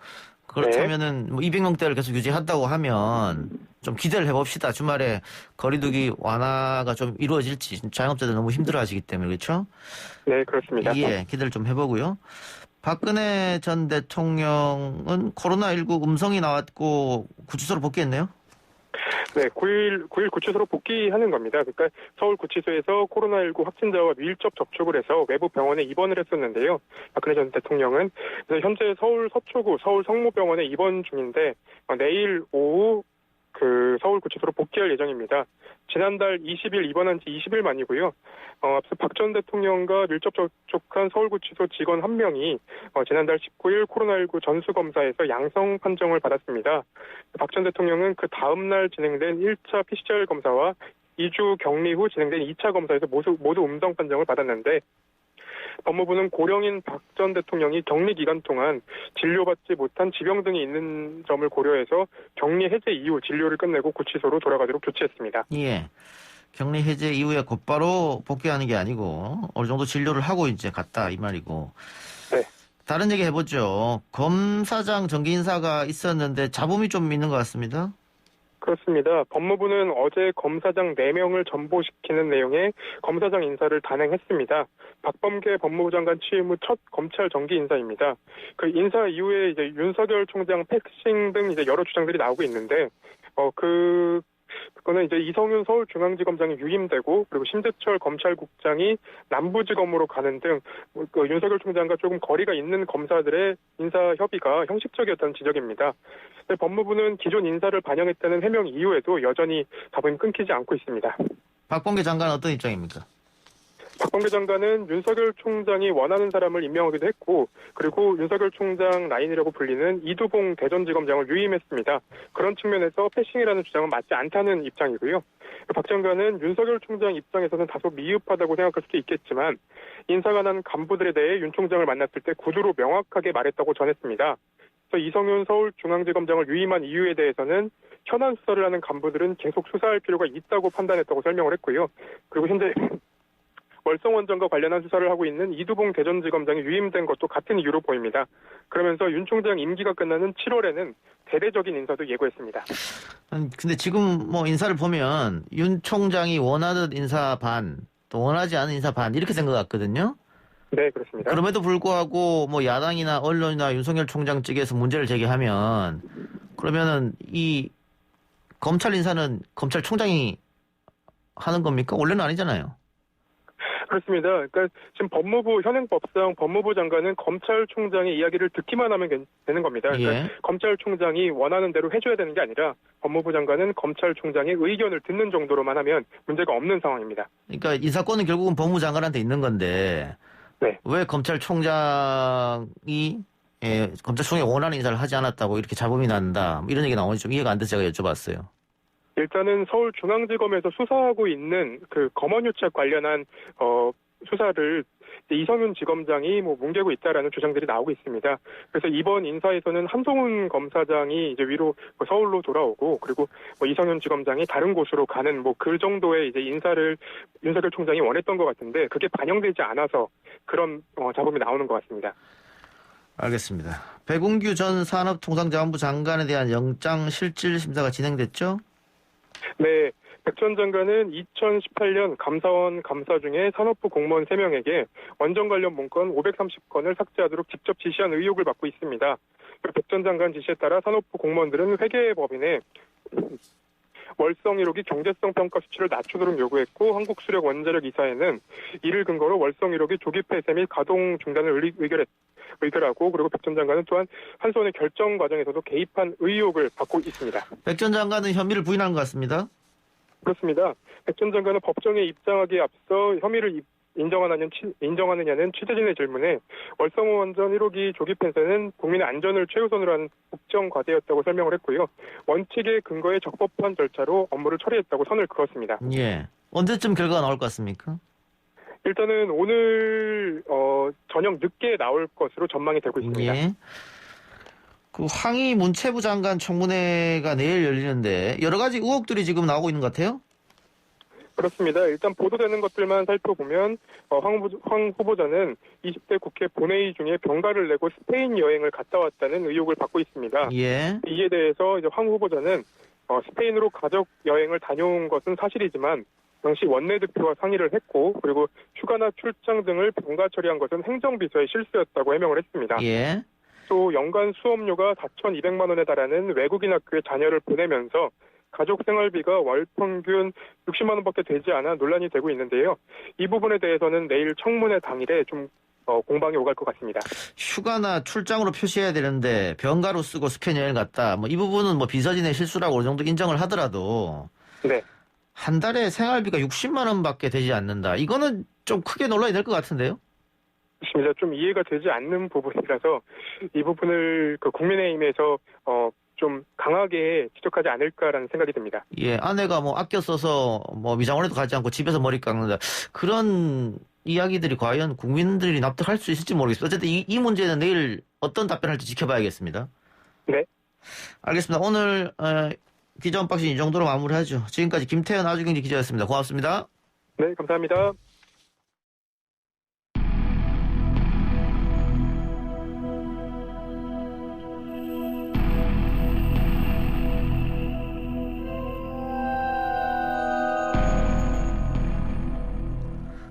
그렇다면은 뭐 200명대를 계속 유지한다고 하면 좀 기대를 해봅시다. 주말에 거리두기 완화가 좀 이루어질지 자영업자들 너무 힘들어하시기 때문에 그렇죠? 네, 그렇습니다. 예, 기대를 좀 해보고요. 박근혜 전 대통령은 코로나19 음성이 나왔고 구치소로 복귀했네요. 네, 9일 구치소로 복귀하는 겁니다. 그러니까 서울 구치소에서 코로나19 확진자와 밀접 접촉을 해서 외부 병원에 입원을 했었는데요. 박근혜 전 대통령은 그래서 현재 서울 서초구 서울 성모병원에 입원 중인데 내일 오후 서울 구치소로 복귀할 예정입니다. 지난달 20일 입원한 지 20일 만이고요. 앞서 박 전 대통령과 밀접 접촉한 서울구치소 직원 한 명이 지난달 19일 코로나19 전수검사에서 양성 판정을 받았습니다. 박 전 대통령은 그 다음날 진행된 1차 PCR 검사와 2주 격리 후 진행된 2차 검사에서 모두 음성 판정을 받았는데 법무부는 고령인 박 전 대통령이 격리 기간 동안 진료받지 못한 지병 등이 있는 점을 고려해서 격리 해제 이후 진료를 끝내고 구치소로 돌아가도록 조치했습니다. 예. 격리 해제 이후에 곧바로 복귀하는 게 아니고 어느 정도 진료를 하고 이제 갔다 이 말이고. 네. 다른 얘기 해보죠. 검사장 정기 인사가 있었는데 잡음이 좀 있는 것 같습니다. 그렇습니다. 법무부는 어제 검사장 4명을 전보시키는 내용의 검사장 인사를 단행했습니다. 박범계 법무부 장관 취임 후 첫 검찰 정기 인사입니다. 그 인사 이후에 이제 윤석열 총장 패싱 등 이제 여러 주장들이 나오고 있는데, 그거는 이제 이성윤 서울중앙지검장이 유임되고 그리고 심재철 검찰국장이 남부지검으로 가는 등 윤석열 총장과 조금 거리가 있는 검사들의 인사 협의가 형식적이었다는 지적입니다. 법무부는 기존 인사를 반영했다는 해명 이후에도 여전히 잡음이 끊기지 않고 있습니다. 박범계 장관은 어떤 입장입니까? 박범계 장관은 윤석열 총장이 원하는 사람을 임명하기도 했고 그리고 윤석열 총장 라인이라고 불리는 이두봉 대전지검장을 유임했습니다. 그런 측면에서 패싱이라는 주장은 맞지 않다는 입장이고요. 박 장관은 윤석열 총장 입장에서는 다소 미흡하다고 생각할 수도 있겠지만 인사가 난 간부들에 대해 윤 총장을 만났을 때 구두로 명확하게 말했다고 전했습니다. 그래서 이성윤 서울중앙지검장을 유임한 이유에 대해서는 현안 수사를 하는 간부들은 계속 수사할 필요가 있다고 판단했다고 설명을 했고요. 그리고 현재 월성 원전과 관련한 수사를 하고 있는 이두봉 대전지검장이 유임된 것도 같은 이유로 보입니다. 그러면서 윤 총장 임기가 끝나는 7월에는 대대적인 인사도 예고했습니다. 근데 지금 뭐 인사를 보면 윤 총장이 원하는 인사 반, 또 원하지 않은 인사 반 이렇게 된 것 같거든요. 네, 그렇습니다. 그럼에도 불구하고 뭐 야당이나 언론이나 윤석열 총장 측에서 문제를 제기하면 그러면은 이 검찰 인사는 검찰총장이 하는 겁니까? 원래는 아니잖아요. 그렇습니다. 그러니까 지금 현행법상 법무부 장관은 검찰총장의 이야기를 듣기만 하면 되는 겁니다. 그러니까 예. 검찰총장이 원하는 대로 해줘야 되는 게 아니라 법무부 장관은 검찰총장의 의견을 듣는 정도로만 하면 문제가 없는 상황입니다. 그러니까 인사권은 결국은 법무부 장관한테 있는 건데 네. 왜 검찰총장이 원하는 인사를 하지 않았다고 이렇게 잡음이 난다 이런 얘기 나오니 좀 이해가 안 돼서 제가 여쭤봤어요. 일단은 서울중앙지검에서 수사하고 있는 그 검언유착 관련한 수사를 이성윤 지검장이 뭉개고 있다라는 주장들이 나오고 있습니다. 그래서 이번 인사에서는 한동훈 검사장이 이제 위로 서울로 돌아오고 그리고 이성윤 지검장이 다른 곳으로 가는 그 정도의 이제 인사를 윤석열 총장이 원했던 것 같은데 그게 반영되지 않아서 그런 잡음이 나오는 것 같습니다. 알겠습니다. 백운규 전 산업통상자원부 장관에 대한 영장 실질 심사가 진행됐죠? 네, 백 전 장관은 2018년 감사원 감사 중에 산업부 공무원 3명에게 원전 관련 문건 530건을 삭제하도록 직접 지시한 의혹을 받고 있습니다. 백 전 장관 지시에 따라 산업부 공무원들은 회계법인에 월성 1호기 경제성 평가 수치를 낮추도록 요구했고 한국수력 원자력 이사회는 이를 근거로 월성 1호기 조기 폐쇄 및 가동 중단을 의결하고 그리고 백 전 장관은 또한 한수원의 결정 과정에서도 개입한 의혹을 받고 있습니다. 백 전 장관은 혐의를 부인한 것 같습니다. 그렇습니다. 백 전 장관은 법정에 입장하기에 앞서 혐의를 인정하느냐는 취재진의 질문에 월성 원전 1호기 조기 폐쇄는 국민의 안전을 최우선으로 하는 국정 과제였다고 설명을 했고요. 원칙에 근거해 적법한 절차로 업무를 처리했다고 선을 그었습니다. 예. 언제쯤 결과가 나올 것 같습니까? 일단은 오늘 저녁 늦게 나올 것으로 전망이 되고 있습니다. 예. 그 황희 문체부 장관 청문회가 내일 열리는데 여러 가지 의혹들이 지금 나오고 있는 것 같아요? 그렇습니다. 일단 보도되는 것들만 살펴보면 황 후보자는 20대 국회 본회의 중에 병가를 내고 스페인 여행을 갔다 왔다는 의혹을 받고 있습니다. 예. 이에 대해서 이제 황 후보자는 스페인으로 가족 여행을 다녀온 것은 사실이지만 당시 원내대표와 상의를 했고 그리고 휴가나 출장 등을 병가 처리한 것은 행정비서의 실수였다고 해명을 했습니다. 예. 또 연간 수업료가 4,200만 원에 달하는 외국인 학교에 자녀를 보내면서 가족 생활비가 월 평균 60만 원밖에 되지 않아 논란이 되고 있는데요. 이 부분에 대해서는 내일 청문회 당일에 좀 공방이 오갈 것 같습니다. 휴가나 출장으로 표시해야 되는데 병가로 쓰고 스페인 여행 갔다. 뭐 이 부분은 뭐 비서진의 실수라고 어느 정도 인정을 하더라도 네. 한 달에 생활비가 60만 원밖에 되지 않는다. 이거는 좀 크게 논란이 될 것 같은데요? 그렇습니다. 좀 이해가 되지 않는 부분이라서 이 부분을 국민의힘에서 좀 강하게 지적하지 않을까라는 생각이 듭니다. 예, 아내가 뭐 아껴 써서 뭐 미장원에도 가지 않고 집에서 머리 깎는다. 그런 이야기들이 과연 국민들이 납득할 수 있을지 모르겠습니다. 어쨌든 이 문제는 내일 어떤 답변할지 지켜봐야겠습니다. 네. 알겠습니다. 오늘 기자 언박싱 이 정도로 마무리하죠. 지금까지 김태현 아주경제 기자였습니다. 고맙습니다. 네, 감사합니다.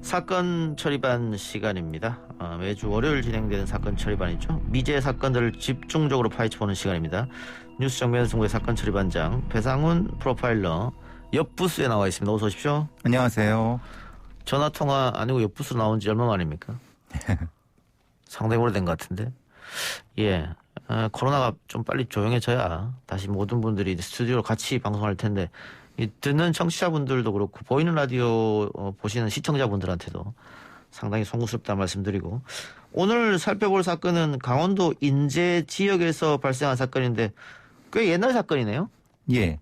사건 처리반 시간입니다. 매주 월요일 진행되는 사건 처리반이죠. 미제 사건들을 집중적으로 파헤쳐보는 시간입니다. 뉴스 정면 승부의 사건 처리반장 배상훈 프로파일러 옆 부스에 나와 있습니다. 어서 오십시오. 안녕하세요. 전화통화 아니고 옆 부스로 나온 지 얼마 만입니까? 상당히 오래된 것 같은데. 예. 코로나가 좀 빨리 조용해져야 다시 모든 분들이 스튜디오로 같이 방송할 텐데 듣는 청취자분들도 그렇고 보이는 라디오 보시는 시청자분들한테도 상당히 송구스럽다는 말씀드리고 오늘 살펴볼 사건은 강원도 인제 지역에서 발생한 사건인데 꽤 옛날 사건이네요. 예.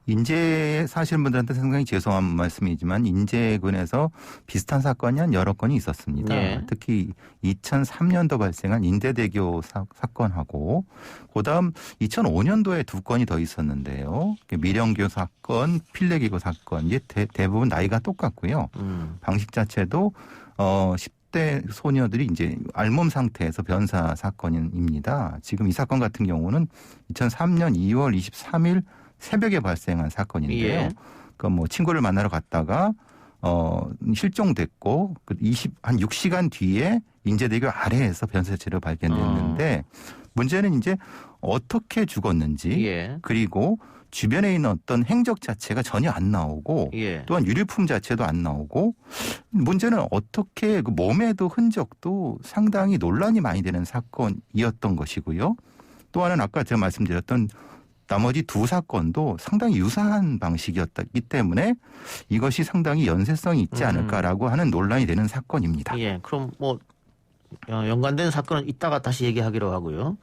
인제 사시는 분들한테 상당히 죄송한 말씀이지만 인제군에서 비슷한 사건이 한 여러 건이 있었습니다. 예. 특히 2003년도 발생한 인제대교 사건하고 그다음 2005년도에 두 건이 더 있었는데요. 미령교 사건, 필레기고 사건 이게 대부분 나이가 똑같고요. 방식 자체도 10대 소녀들이 이제 알몸 상태에서 변사 사건입니다. 지금 이 사건 같은 경우는 2003년 2월 23일 새벽에 발생한 사건인데요. 예. 그러니까 뭐 친구를 만나러 갔다가 실종됐고 한 6시간 뒤에 인제대교 아래에서 변사체로 발견됐는데 문제는 이제 어떻게 죽었는지 예. 그리고 주변에 있는 어떤 행적 자체가 전혀 안 나오고 예. 또한 유류품 자체도 안 나오고 문제는 어떻게 그 몸에도 흔적도 상당히 논란이 많이 되는 사건이었던 것이고요. 또 하나는 아까 제가 말씀드렸던 나머지 두 사건도 상당히 유사한 방식이었기 때문에 이것이 상당히 연쇄성이 있지 않을까라고 하는 논란이 되는 사건입니다. 예, 그럼 뭐 연관된 사건은 이따가 다시 얘기하기로 하고요.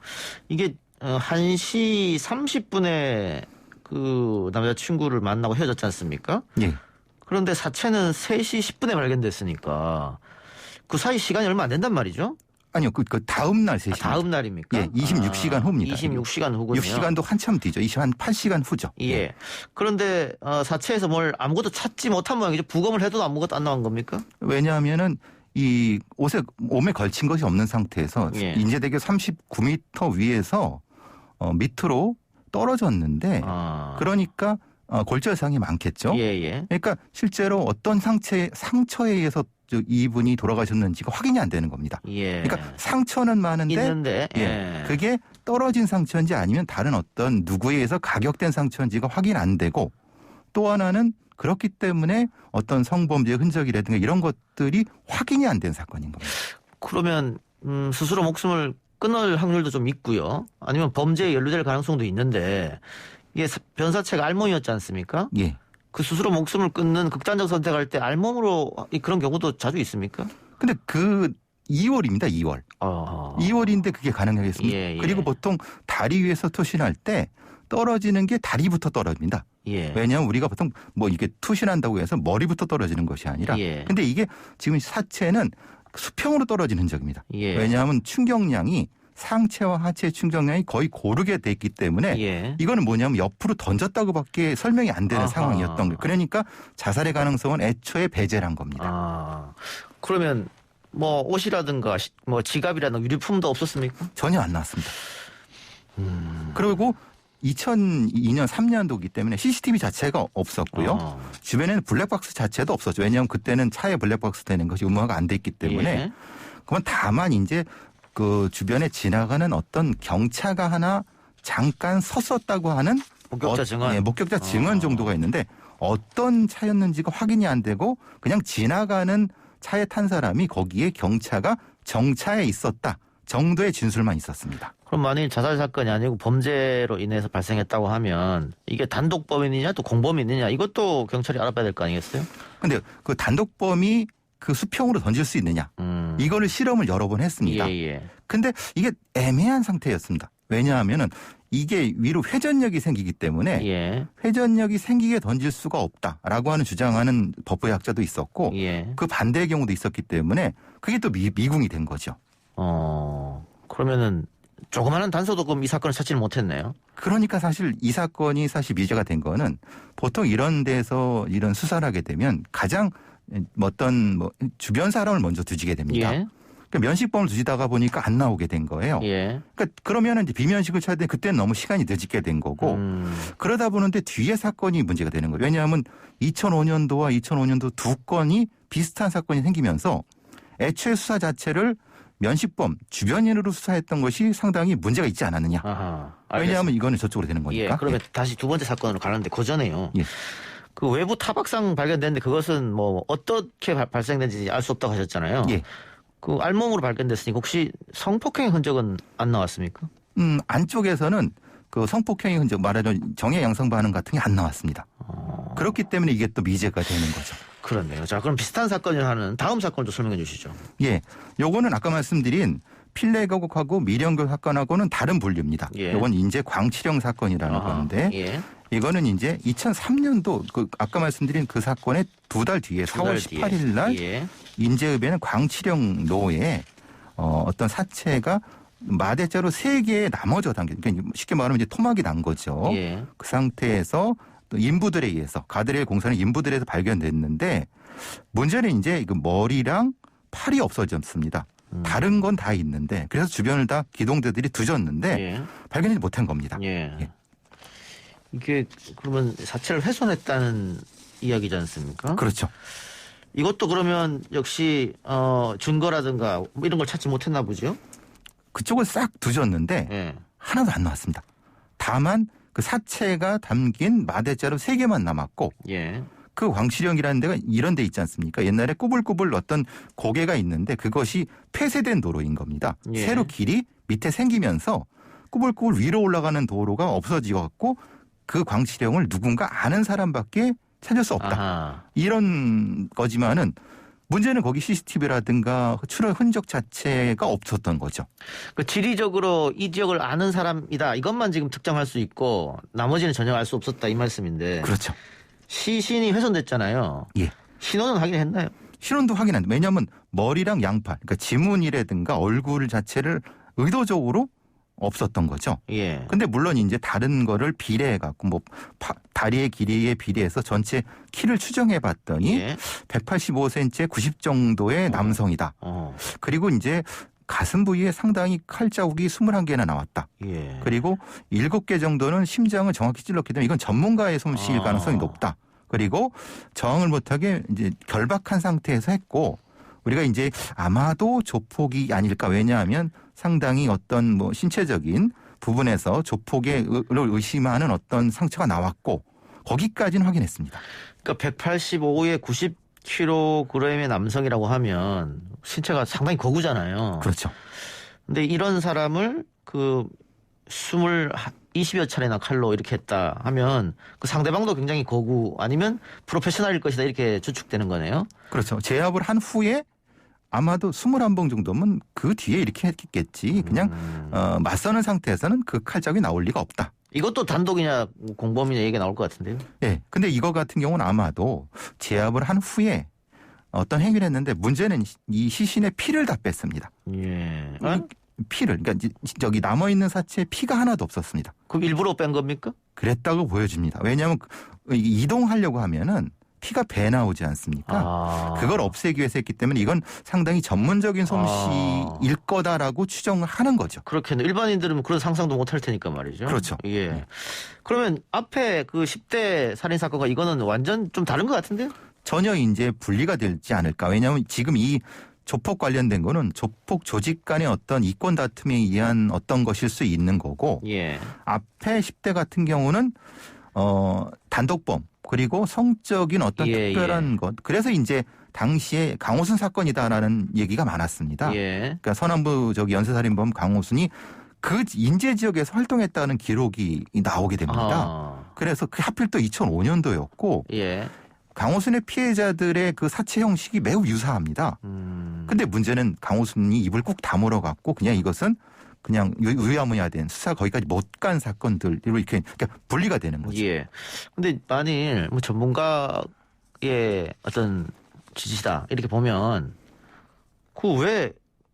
이게 1시 30분에 그 남자친구를 만나고 헤어졌지 않습니까? 예. 그런데 사체는 3시 10분에 발견됐으니까 그 사이 시간이 얼마 안 된단 말이죠? 아니요. 그 다음 날 3시. 다음 날입니까? 예, 26시간 후입니다. 26시간 후군요. 6시간도 한참 뒤죠. 28시간 후죠. 예. 그런데 사체에서 뭘 아무것도 찾지 못한 모양이죠. 부검을 해도 아무것도 안 나온 겁니까? 왜냐하면은 이 몸에 걸친 것이 없는 상태에서 예. 인제대교 39m 위에서 밑으로 떨어졌는데 그러니까 골절상이 많겠죠. 예. 그러니까 실제로 어떤 상처에 의해서 이분이 돌아가셨는지가 확인이 안 되는 겁니다. 예. 그러니까 상처는 많은데 있는데 예. 그게 떨어진 상처인지 아니면 다른 어떤 누구에 의해서 가격된 상처인지가 확인 안 되고 또 하나는 그렇기 때문에 어떤 성범죄의 흔적이라든가 이런 것들이 확인이 안 된 사건인 겁니다. 그러면 스스로 목숨을 끊을 확률도 좀 있고요. 아니면 범죄에 연루될 가능성도 있는데 이게 변사체가 알몸이었지 않습니까? 예. 그 스스로 목숨을 끊는 극단적 선택할 때 알몸으로 그런 경우도 자주 있습니까? 근데 그 2월입니다. 2월. 2월인데 그게 가능하겠습니까? 예. 그리고 보통 다리 위에서 투신할 때 떨어지는 게 다리부터 떨어집니다. 예. 왜냐하면 우리가 보통 뭐 이게 투신한다고 해서 머리부터 떨어지는 것이 아니라 예. 근데 이게 지금 사체는 수평으로 떨어진 흔적입니다. 예. 왜냐하면 충격량이 상체와 하체의 충격량이 거의 고르게 돼 있기 때문에 예. 이거는 뭐냐면 옆으로 던졌다고밖에 설명이 안 되는 상황이었던 거예요. 그러니까 자살의 가능성은 애초에 배제한 겁니다. 그러면 뭐 옷이라든가 뭐 지갑이라든가 유류품도 없었습니까? 전혀 안 나왔습니다. 그리고 2002년 3년도기 때문에 CCTV 자체가 없었고요. 주변에는 블랙박스 자체도 없었죠. 왜냐하면 그때는 차에 블랙박스 되는 것이 의무화가 안 돼 있기 때문에. 예. 그건 다만 이제 그 주변에 지나가는 어떤 경차가 하나 잠깐 섰었다고 하는 목격자 증언. 네, 목격자 증언 정도가 있는데 어떤 차였는지가 확인이 안 되고 그냥 지나가는 차에 탄 사람이 거기에 경차가 정차에 있었다 정도의 진술만 있었습니다. 그럼 만일 자살 사건이 아니고 범죄로 인해서 발생했다고 하면 이게 단독범이냐 또 공범이냐 이것도 경찰이 알아봐야 될 거 아니겠어요? 근데 그 단독범이 그 수평으로 던질 수 있느냐 이거를 실험을 여러 번 했습니다. 예. 근데 이게 애매한 상태였습니다. 왜냐하면은 이게 위로 회전력이 생기기 때문에 예. 회전력이 생기게 던질 수가 없다라고 하는 주장하는 법부학자도 있었고 예. 그 반대의 경우도 있었기 때문에 그게 또 미궁이 된 거죠. 그러면은 조그마한 단서도 그럼 이 사건을 찾지를 못했네요. 그러니까 사실 이 사건이 사실 미제가 된 거는 보통 이런 데서 이런 수사를 하게 되면 가장 어떤 주변 사람을 먼저 뒤지게 됩니다. 예. 그러니까 면식범을 뒤지다가 보니까 안 나오게 된 거예요. 예. 그러니까 그러면은 이제 비면식을 찾을 때 그때는 너무 시간이 늦게 된 거고 그러다 보는데 뒤에 사건이 문제가 되는 거예요. 왜냐하면 2005년도와 2005년도 두 건이 비슷한 사건이 생기면서 애초에 수사 자체를 면식범 주변인으로 수사했던 것이 상당히 문제가 있지 않았느냐. 아하, 왜냐하면 이거는 저쪽으로 되는 거니까. 예, 그러면 다시 두 번째 사건으로 가는데 그 전에요. 예. 그 외부 타박상 발견됐는데 그것은 뭐 어떻게 발생된지 알 수 없다고 하셨잖아요. 예. 그 알몸으로 발견됐으니까 혹시 성폭행 흔적은 안 나왔습니까? 안쪽에서는 그 성폭행의 흔적 말하자면 정의 양성 반응 같은 게 안 나왔습니다. 그렇기 때문에 이게 또 미제가 되는 거죠. 그렇네요. 자, 그럼 비슷한 사건을 하는 다음 사건도 설명해 주시죠. 예. 요거는 아까 말씀드린 필레거국하고 미령교 사건하고는 다른 분류입니다. 예. 요건 인제 광치령 사건이라는 건데 예. 이거는 이제 2003년도 그 아까 말씀드린 그 사건의 두 달 뒤에 4월 18일 날 예. 인제읍에는 광치령로에 어떤 사체가 마대자루 3개에 나머져 담긴 그러니까 쉽게 말하면 이제 토막이 난 거죠. 예. 그 상태에서 또 인부들에 의해서 가드레일 공사는 인부들에 의해서 발견됐는데 문제는 이제 그 머리랑 팔이 없어졌습니다. 다른 건 다 있는데 그래서 주변을 다 기동대들이 뒤졌는데 예. 발견하지 못한 겁니다. 예. 예. 이게 그러면 사체를 훼손했다는 이야기지 않습니까? 그렇죠. 이것도 그러면 역시 증거라든가 뭐 이런 걸 찾지 못했나 보죠? 그쪽을 싹 뒤졌는데 예. 하나도 안 나왔습니다. 다만 그 사체가 담긴 마대자루 3개만 남았고 예. 그 광치령이라는 데가 이런 데 있지 않습니까? 옛날에 꾸불꾸불 어떤 고개가 있는데 그것이 폐쇄된 도로인 겁니다. 예. 새로 길이 밑에 생기면서 꾸불꾸불 위로 올라가는 도로가 없어지고 그 광치령을 누군가 아는 사람밖에 찾을 수 없다. 아하. 이런 거지만은 문제는 거기 CCTV라든가 출혈 흔적 자체가 없었던 거죠. 그 지리적으로 이 지역을 아는 사람이다. 이것만 지금 특정할 수 있고 나머지는 전혀 알 수 없었다 이 말씀인데. 그렇죠. 시신이 훼손됐잖아요. 예. 신원은 확인했나요? 신원도 확인한다. 왜냐하면 머리랑 양팔, 그러니까 지문이라든가 얼굴 자체를 의도적으로 없었던 거죠. 예. 근데 물론 이제 다른 거를 비례해갖고 뭐 다리의 길이에 비례해서 전체 키를 추정해봤더니 예. 185cm 90 정도의 남성이다. 그리고 이제 가슴 부위에 상당히 칼 자국이 21개나 나왔다. 예. 그리고 7개 정도는 심장을 정확히 찔렀기 때문에 이건 전문가의 솜씨일 가능성이 높다. 그리고 저항을 못하게 이제 결박한 상태에서 했고 우리가 이제 아마도 조폭이 아닐까. 왜냐하면 상당히 어떤 뭐 신체적인 부분에서 조폭을 의심하는 어떤 상처가 나왔고 거기까지는 확인했습니다. 그러니까 185에 90kg의 남성이라고 하면 신체가 상당히 거구잖아요. 그렇죠. 근데 이런 사람을 그 20여 차례나 칼로 이렇게 했다 하면 그 상대방도 굉장히 거구 아니면 프로페셔널일 것이다 이렇게 추측되는 거네요. 그렇죠. 제압을 한 후에 아마도 21번 정도면 그 뒤에 이렇게 했겠지. 그냥 맞서는 상태에서는 그 칼자국이 나올 리가 없다. 이것도 단독이냐 공범이냐 얘기가 나올 것 같은데요. 네. 근데 이거 같은 경우는 아마도 제압을 한 후에 어떤 행위를 했는데 문제는 이 시신의 피를 다 뺐습니다. 예. 피를. 그러니까 저기 남아있는 사체에 피가 하나도 없었습니다. 그럼 일부러 뺀 겁니까? 그랬다고 보여집니다. 왜냐하면 이동하려고 하면은 피가 배 나오지 않습니까? 그걸 없애기 위해서 했기 때문에 이건 상당히 전문적인 솜씨일 거다라고 추정을 하는 거죠. 그렇겠네요. 일반인들은 그런 상상도 못할 테니까 말이죠. 그렇죠. 예. 네. 그러면 앞에 그 10대 살인 사건과 이거는 완전 좀 다른 것 같은데요? 전혀 이제 분리가 되지 않을까. 왜냐하면 지금 이 조폭 관련된 거는 조폭 조직 간의 어떤 이권 다툼에 의한 어떤 것일 수 있는 거고 예. 앞에 10대 같은 경우는 단독범 그리고 성적인 어떤 예, 특별한 것. 그래서 이제 당시에 강호순 사건이다라는 얘기가 많았습니다. 예. 그러니까 서남부 연쇄살인범 강호순이 그 인제 지역에서 활동했다는 기록이 나오게 됩니다. 그래서 그 하필 또 2005년도였고 예. 강호순의 피해자들의 그 사체 형식이 매우 유사합니다. 근데 문제는 강호순이 입을 꾹 다물어갖고 그냥 이것은 그냥 유야무야된 수사 거기까지 못 간 사건들로 이렇게 그러니까 분리가 되는 거죠. 예. 근데 만일 뭐 전문가의 어떤 지시다 이렇게 보면 그 왜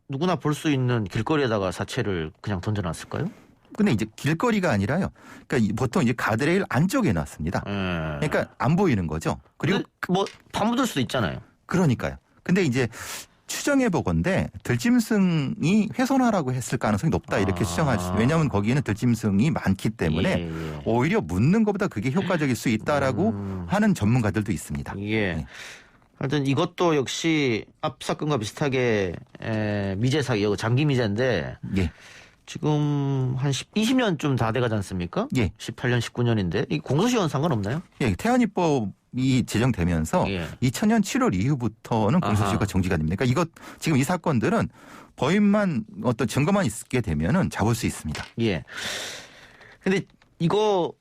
누구나 볼 수 있는 길거리에다가 사체를 그냥 던져놨을까요? 근데 이제 길거리가 아니라요. 그러니까 보통 이제 가드레일 안쪽에 놨습니다. 그러니까 안 보이는 거죠. 그리고 뭐 파묻을 수도 있잖아요. 그러니까요. 근데 이제 추정해 보건데 들짐승이 훼손하라고 했을 가능성이 높다 이렇게 추정할 수. 왜냐하면 거기에는 들짐승이 많기 때문에 오히려 묻는 것보다 그게 효과적일 수 있다라고 하는 전문가들도 있습니다. 예. 네. 하여튼 이것도 역시 앞 사건과 비슷하게 미제 사기, 장기 미제인데 예. 지금 한 20년쯤 다 돼가지 않습니까? 예. 18년, 19년인데 이 공소시효는 상관없나요? 예. 태안이법이 제정되면서 2000년 7월 이후부터는 공소시효가 정지가 됩니다. 그러니까 이것 지금 이 사건들은 범인만 어떤 증거만 있게 되면은 잡을 수 있습니다. 예. 근데 이거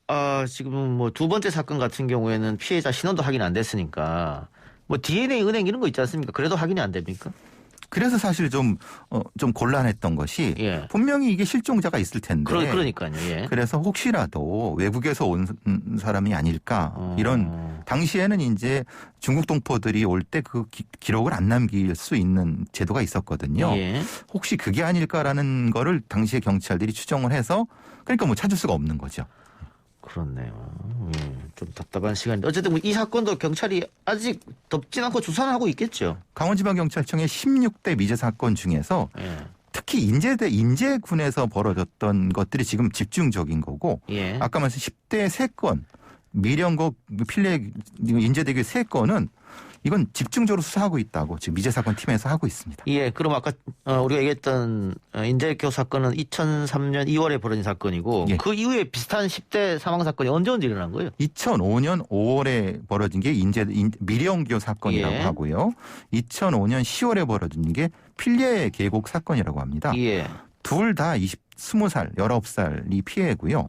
지금 뭐 두 번째 사건 같은 경우에는 피해자 신원도 확인 안 됐으니까 뭐 DNA 은행 이런 거 있지 않습니까? 그래도 확인이 안 됩니까? 그래서 사실 좀 곤란했던 것이 예. 분명히 이게 실종자가 있을 텐데. 그러니까요. 예. 그래서 혹시라도 외국에서 온 사람이 아닐까 이런 당시에는 이제 중국 동포들이 올 때 그 기록을 안 남길 수 있는 제도가 있었거든요. 예. 혹시 그게 아닐까라는 거를 당시에 경찰들이 추정을 해서 그러니까 뭐 찾을 수가 없는 거죠. 그렇네요. 예. 좀 답답한 시간인데 어쨌든 이 사건도 경찰이 아직 덮진 않고 조사는 하고 있겠죠. 강원지방경찰청의 16대 미제 사건 중에서 예. 특히 인제군에서 벌어졌던 것들이 지금 집중적인 거고 예. 아까 말씀 10대 3건 미령고 필레 인제대교 3건은 이건 집중적으로 수사하고 있다고 지금 미제 사건 팀에서 하고 있습니다. 예, 그럼 아까 우리가 얘기했던 인재교 사건은 2003년 2월에 벌어진 사건이고 예. 그 이후에 비슷한 10대 사망 사건이 언제 일어난 거예요? 2005년 5월에 벌어진 게 미령교 사건이라고 예. 하고요. 2005년 10월에 벌어진 게 필레 계곡 사건이라고 합니다. 예. 둘 다 20살, 19살이 피해고요.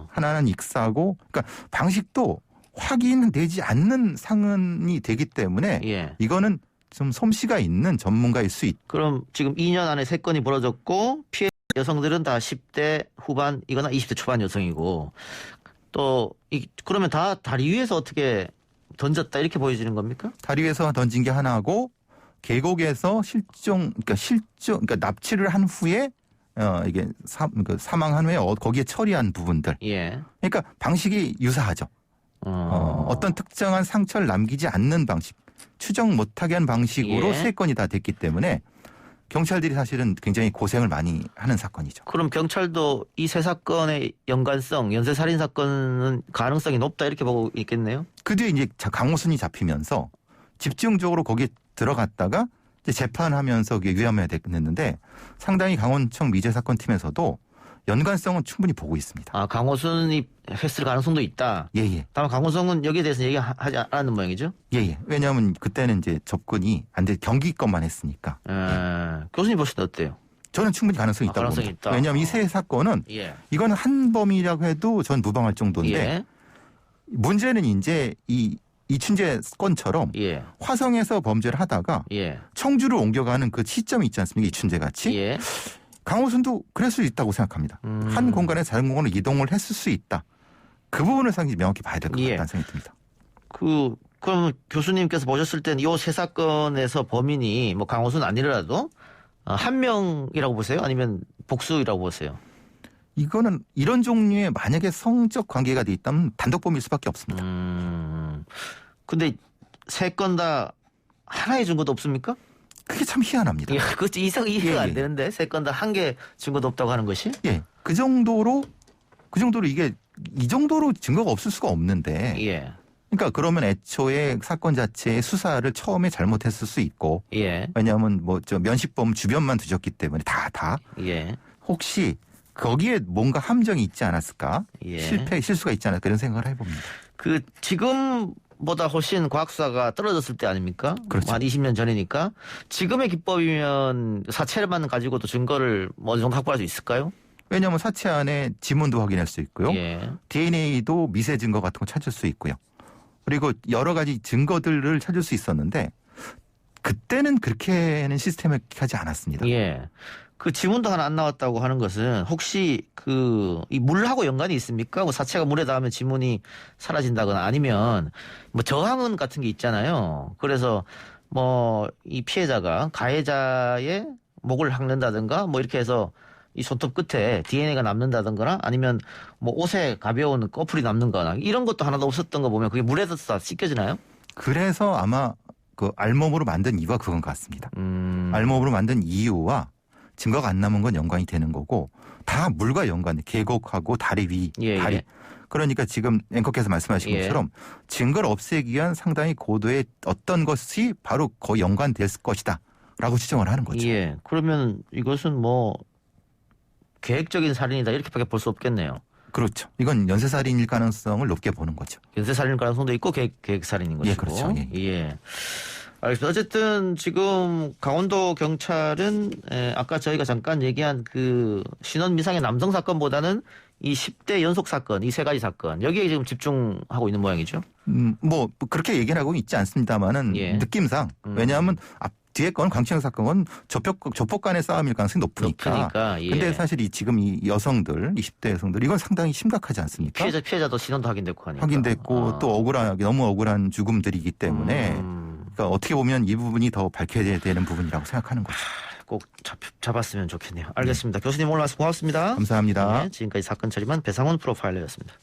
하나는 익사고 그러니까 방식도 확인되지 않는 상흔이 되기 때문에 예. 이거는 좀 솜씨가 있는 전문가일 수 있다. 그럼 지금 2년 안에 3건이 벌어졌고 피해 여성들은 다 10대 후반이거나 20대 초반 여성이고 또 그러면 다 다리 위에서 어떻게 던졌다 이렇게 보여지는 겁니까? 다리 위에서 던진 게 하나고 계곡에서 그러니까 납치를 한 후에 이게 사망한 후에 거기에 처리한 부분들. 예. 그러니까 방식이 유사하죠. 어떤 특정한 상처를 남기지 않는 방식, 추정 못하게 한 방식으로 예. 3건이 다 됐기 때문에 경찰들이 사실은 굉장히 고생을 많이 하는 사건이죠. 그럼 경찰도 이 세 사건의 연관성, 연쇄살인 사건은 가능성이 높다 이렇게 보고 있겠네요? 그 뒤에 이제 강호순이 잡히면서 집중적으로 거기에 들어갔다가 이제 재판하면서 유야무야 됐는데 상당히 강원청 미제 사건 팀에서도 연관성은 충분히 보고 있습니다. 강호순이 했을 가능성도 있다. 예예. 다만 강호순은 여기에 대해서 얘기하지 않는 모양이죠? 예예. 왜냐하면 그때는 이제 접근이 안 돼 경기권만 했으니까. 교수님 보실 때 어때요? 저는 충분히 가능성이 있다고 가능성이 봅니다. 있다. 왜냐하면 이 세 사건은 이건 한 범이라고 해도 전 무방할 정도인데 문제는 이제 이 이춘재 건처럼 화성에서 범죄를 하다가 청주를 옮겨가는 그 시점이 있지 않습니까? 이춘재 같이. 강호순도 그럴 수 있다고 생각합니다. 한 공간에서 다른 공간으로 이동을 했을 수 있다. 그 부분을 상당히 명확히 봐야 될 것 같다는 생각이 듭니다. 그럼 교수님께서 보셨을 때는 이 세 사건에서 범인이 뭐 강호순 아니더라도 한 명이라고 보세요? 아니면 복수이라고 보세요? 이거는 이런 종류의 만약에 성적 관계가 돼 있다면 단독범일 수밖에 없습니다. 근데 세 건 다 하나의 증거도 없습니까? 그게 참 희한합니다. 예, 그 이해가 예, 안 예. 되는데 세 건 다 한 개 증거도 없다고 하는 것이? 예. 그 정도로 이게 이 정도로 증거가 없을 수가 없는데. 예. 그러니까 그러면 애초에 사건 자체의 수사를 처음에 잘못했을 수 있고. 예. 왜냐하면 면식범 주변만 뒤졌기 때문에 다. 예. 혹시 거기에 뭔가 함정이 있지 않았을까? 예. 실수가 있지 않았을까? 이런 생각을 해봅니다. 그 지금보다 훨씬 과학수사가 떨어졌을 때 아닙니까? 그렇죠. 한 20년 전이니까. 지금의 기법이면 사체만 가지고도 증거를 어느 정도 확보할 수 있을까요? 왜냐하면 사체 안에 지문도 확인할 수 있고요. 예. DNA도 미세 증거 같은 거 찾을 수 있고요. 그리고 여러 가지 증거들을 찾을 수 있었는데 그때는 그렇게는 시스테믹하지 않았습니다. 예. 그 지문도 하나 안 나왔다고 하는 것은 혹시 이 물하고 연관이 있습니까? 뭐 사체가 물에 닿으면 지문이 사라진다거나 아니면 뭐 저항은 같은 게 있잖아요. 그래서 뭐 이 피해자가 가해자의 목을 핥는다든가 뭐 이렇게 해서 이 손톱 끝에 DNA가 남는다든가 아니면 뭐 옷에 가벼운 꺼풀이 남는거나 이런 것도 하나도 없었던 거 보면 그게 물에서 다 씻겨지나요? 그래서 아마 그 알몸으로 만든 이유가 그건 것 같습니다. 알몸으로 만든 이유와 증거가 안 남은 건 연관이 되는 거고 다 물과 연관돼. 계곡하고 다리 위, 예, 다리. 예. 그러니까 지금 앵커께서 말씀하신 예. 것처럼 증거를 없애기 위한 상당히 고도의 어떤 것이 바로 거의 연관됐을 것이다 라고 추정을 하는 거죠. 예. 그러면 이것은 뭐 계획적인 살인이다 이렇게밖에 볼 수 없겠네요. 그렇죠. 이건 연쇄살인일 가능성을 높게 보는 거죠. 연쇄살인 가능성도 있고 계획살인인 것이고. 예, 그렇죠. 예. 예. 알겠습니다. 어쨌든 지금 강원도 경찰은 아까 저희가 잠깐 얘기한 그 신원 미상의 남성 사건보다는 이 10대 연속 사건, 이 세 가지 사건 여기에 지금 집중하고 있는 모양이죠. 뭐 그렇게 얘기는 하고 있지 않습니다만은 예. 느낌상 왜냐하면 뒤에 건 강치영 사건은 조폭 간의 싸움일 가능성이 높으니까. 예. 근데 사실 지금 이 여성들, 20대 여성들 이건 상당히 심각하지 않습니까? 피해자도 신원도 확인됐고 하니까. 확인됐고 또 너무 억울한 죽음들이기 때문에 그러니까 어떻게 보면 이 부분이 더 밝혀야 되는 부분이라고 생각하는 거죠. 꼭 잡았으면 좋겠네요. 알겠습니다. 교수님 오늘 말씀 고맙습니다. 감사합니다. 네, 지금까지 사건 처리만 배상훈 프로파일러였습니다.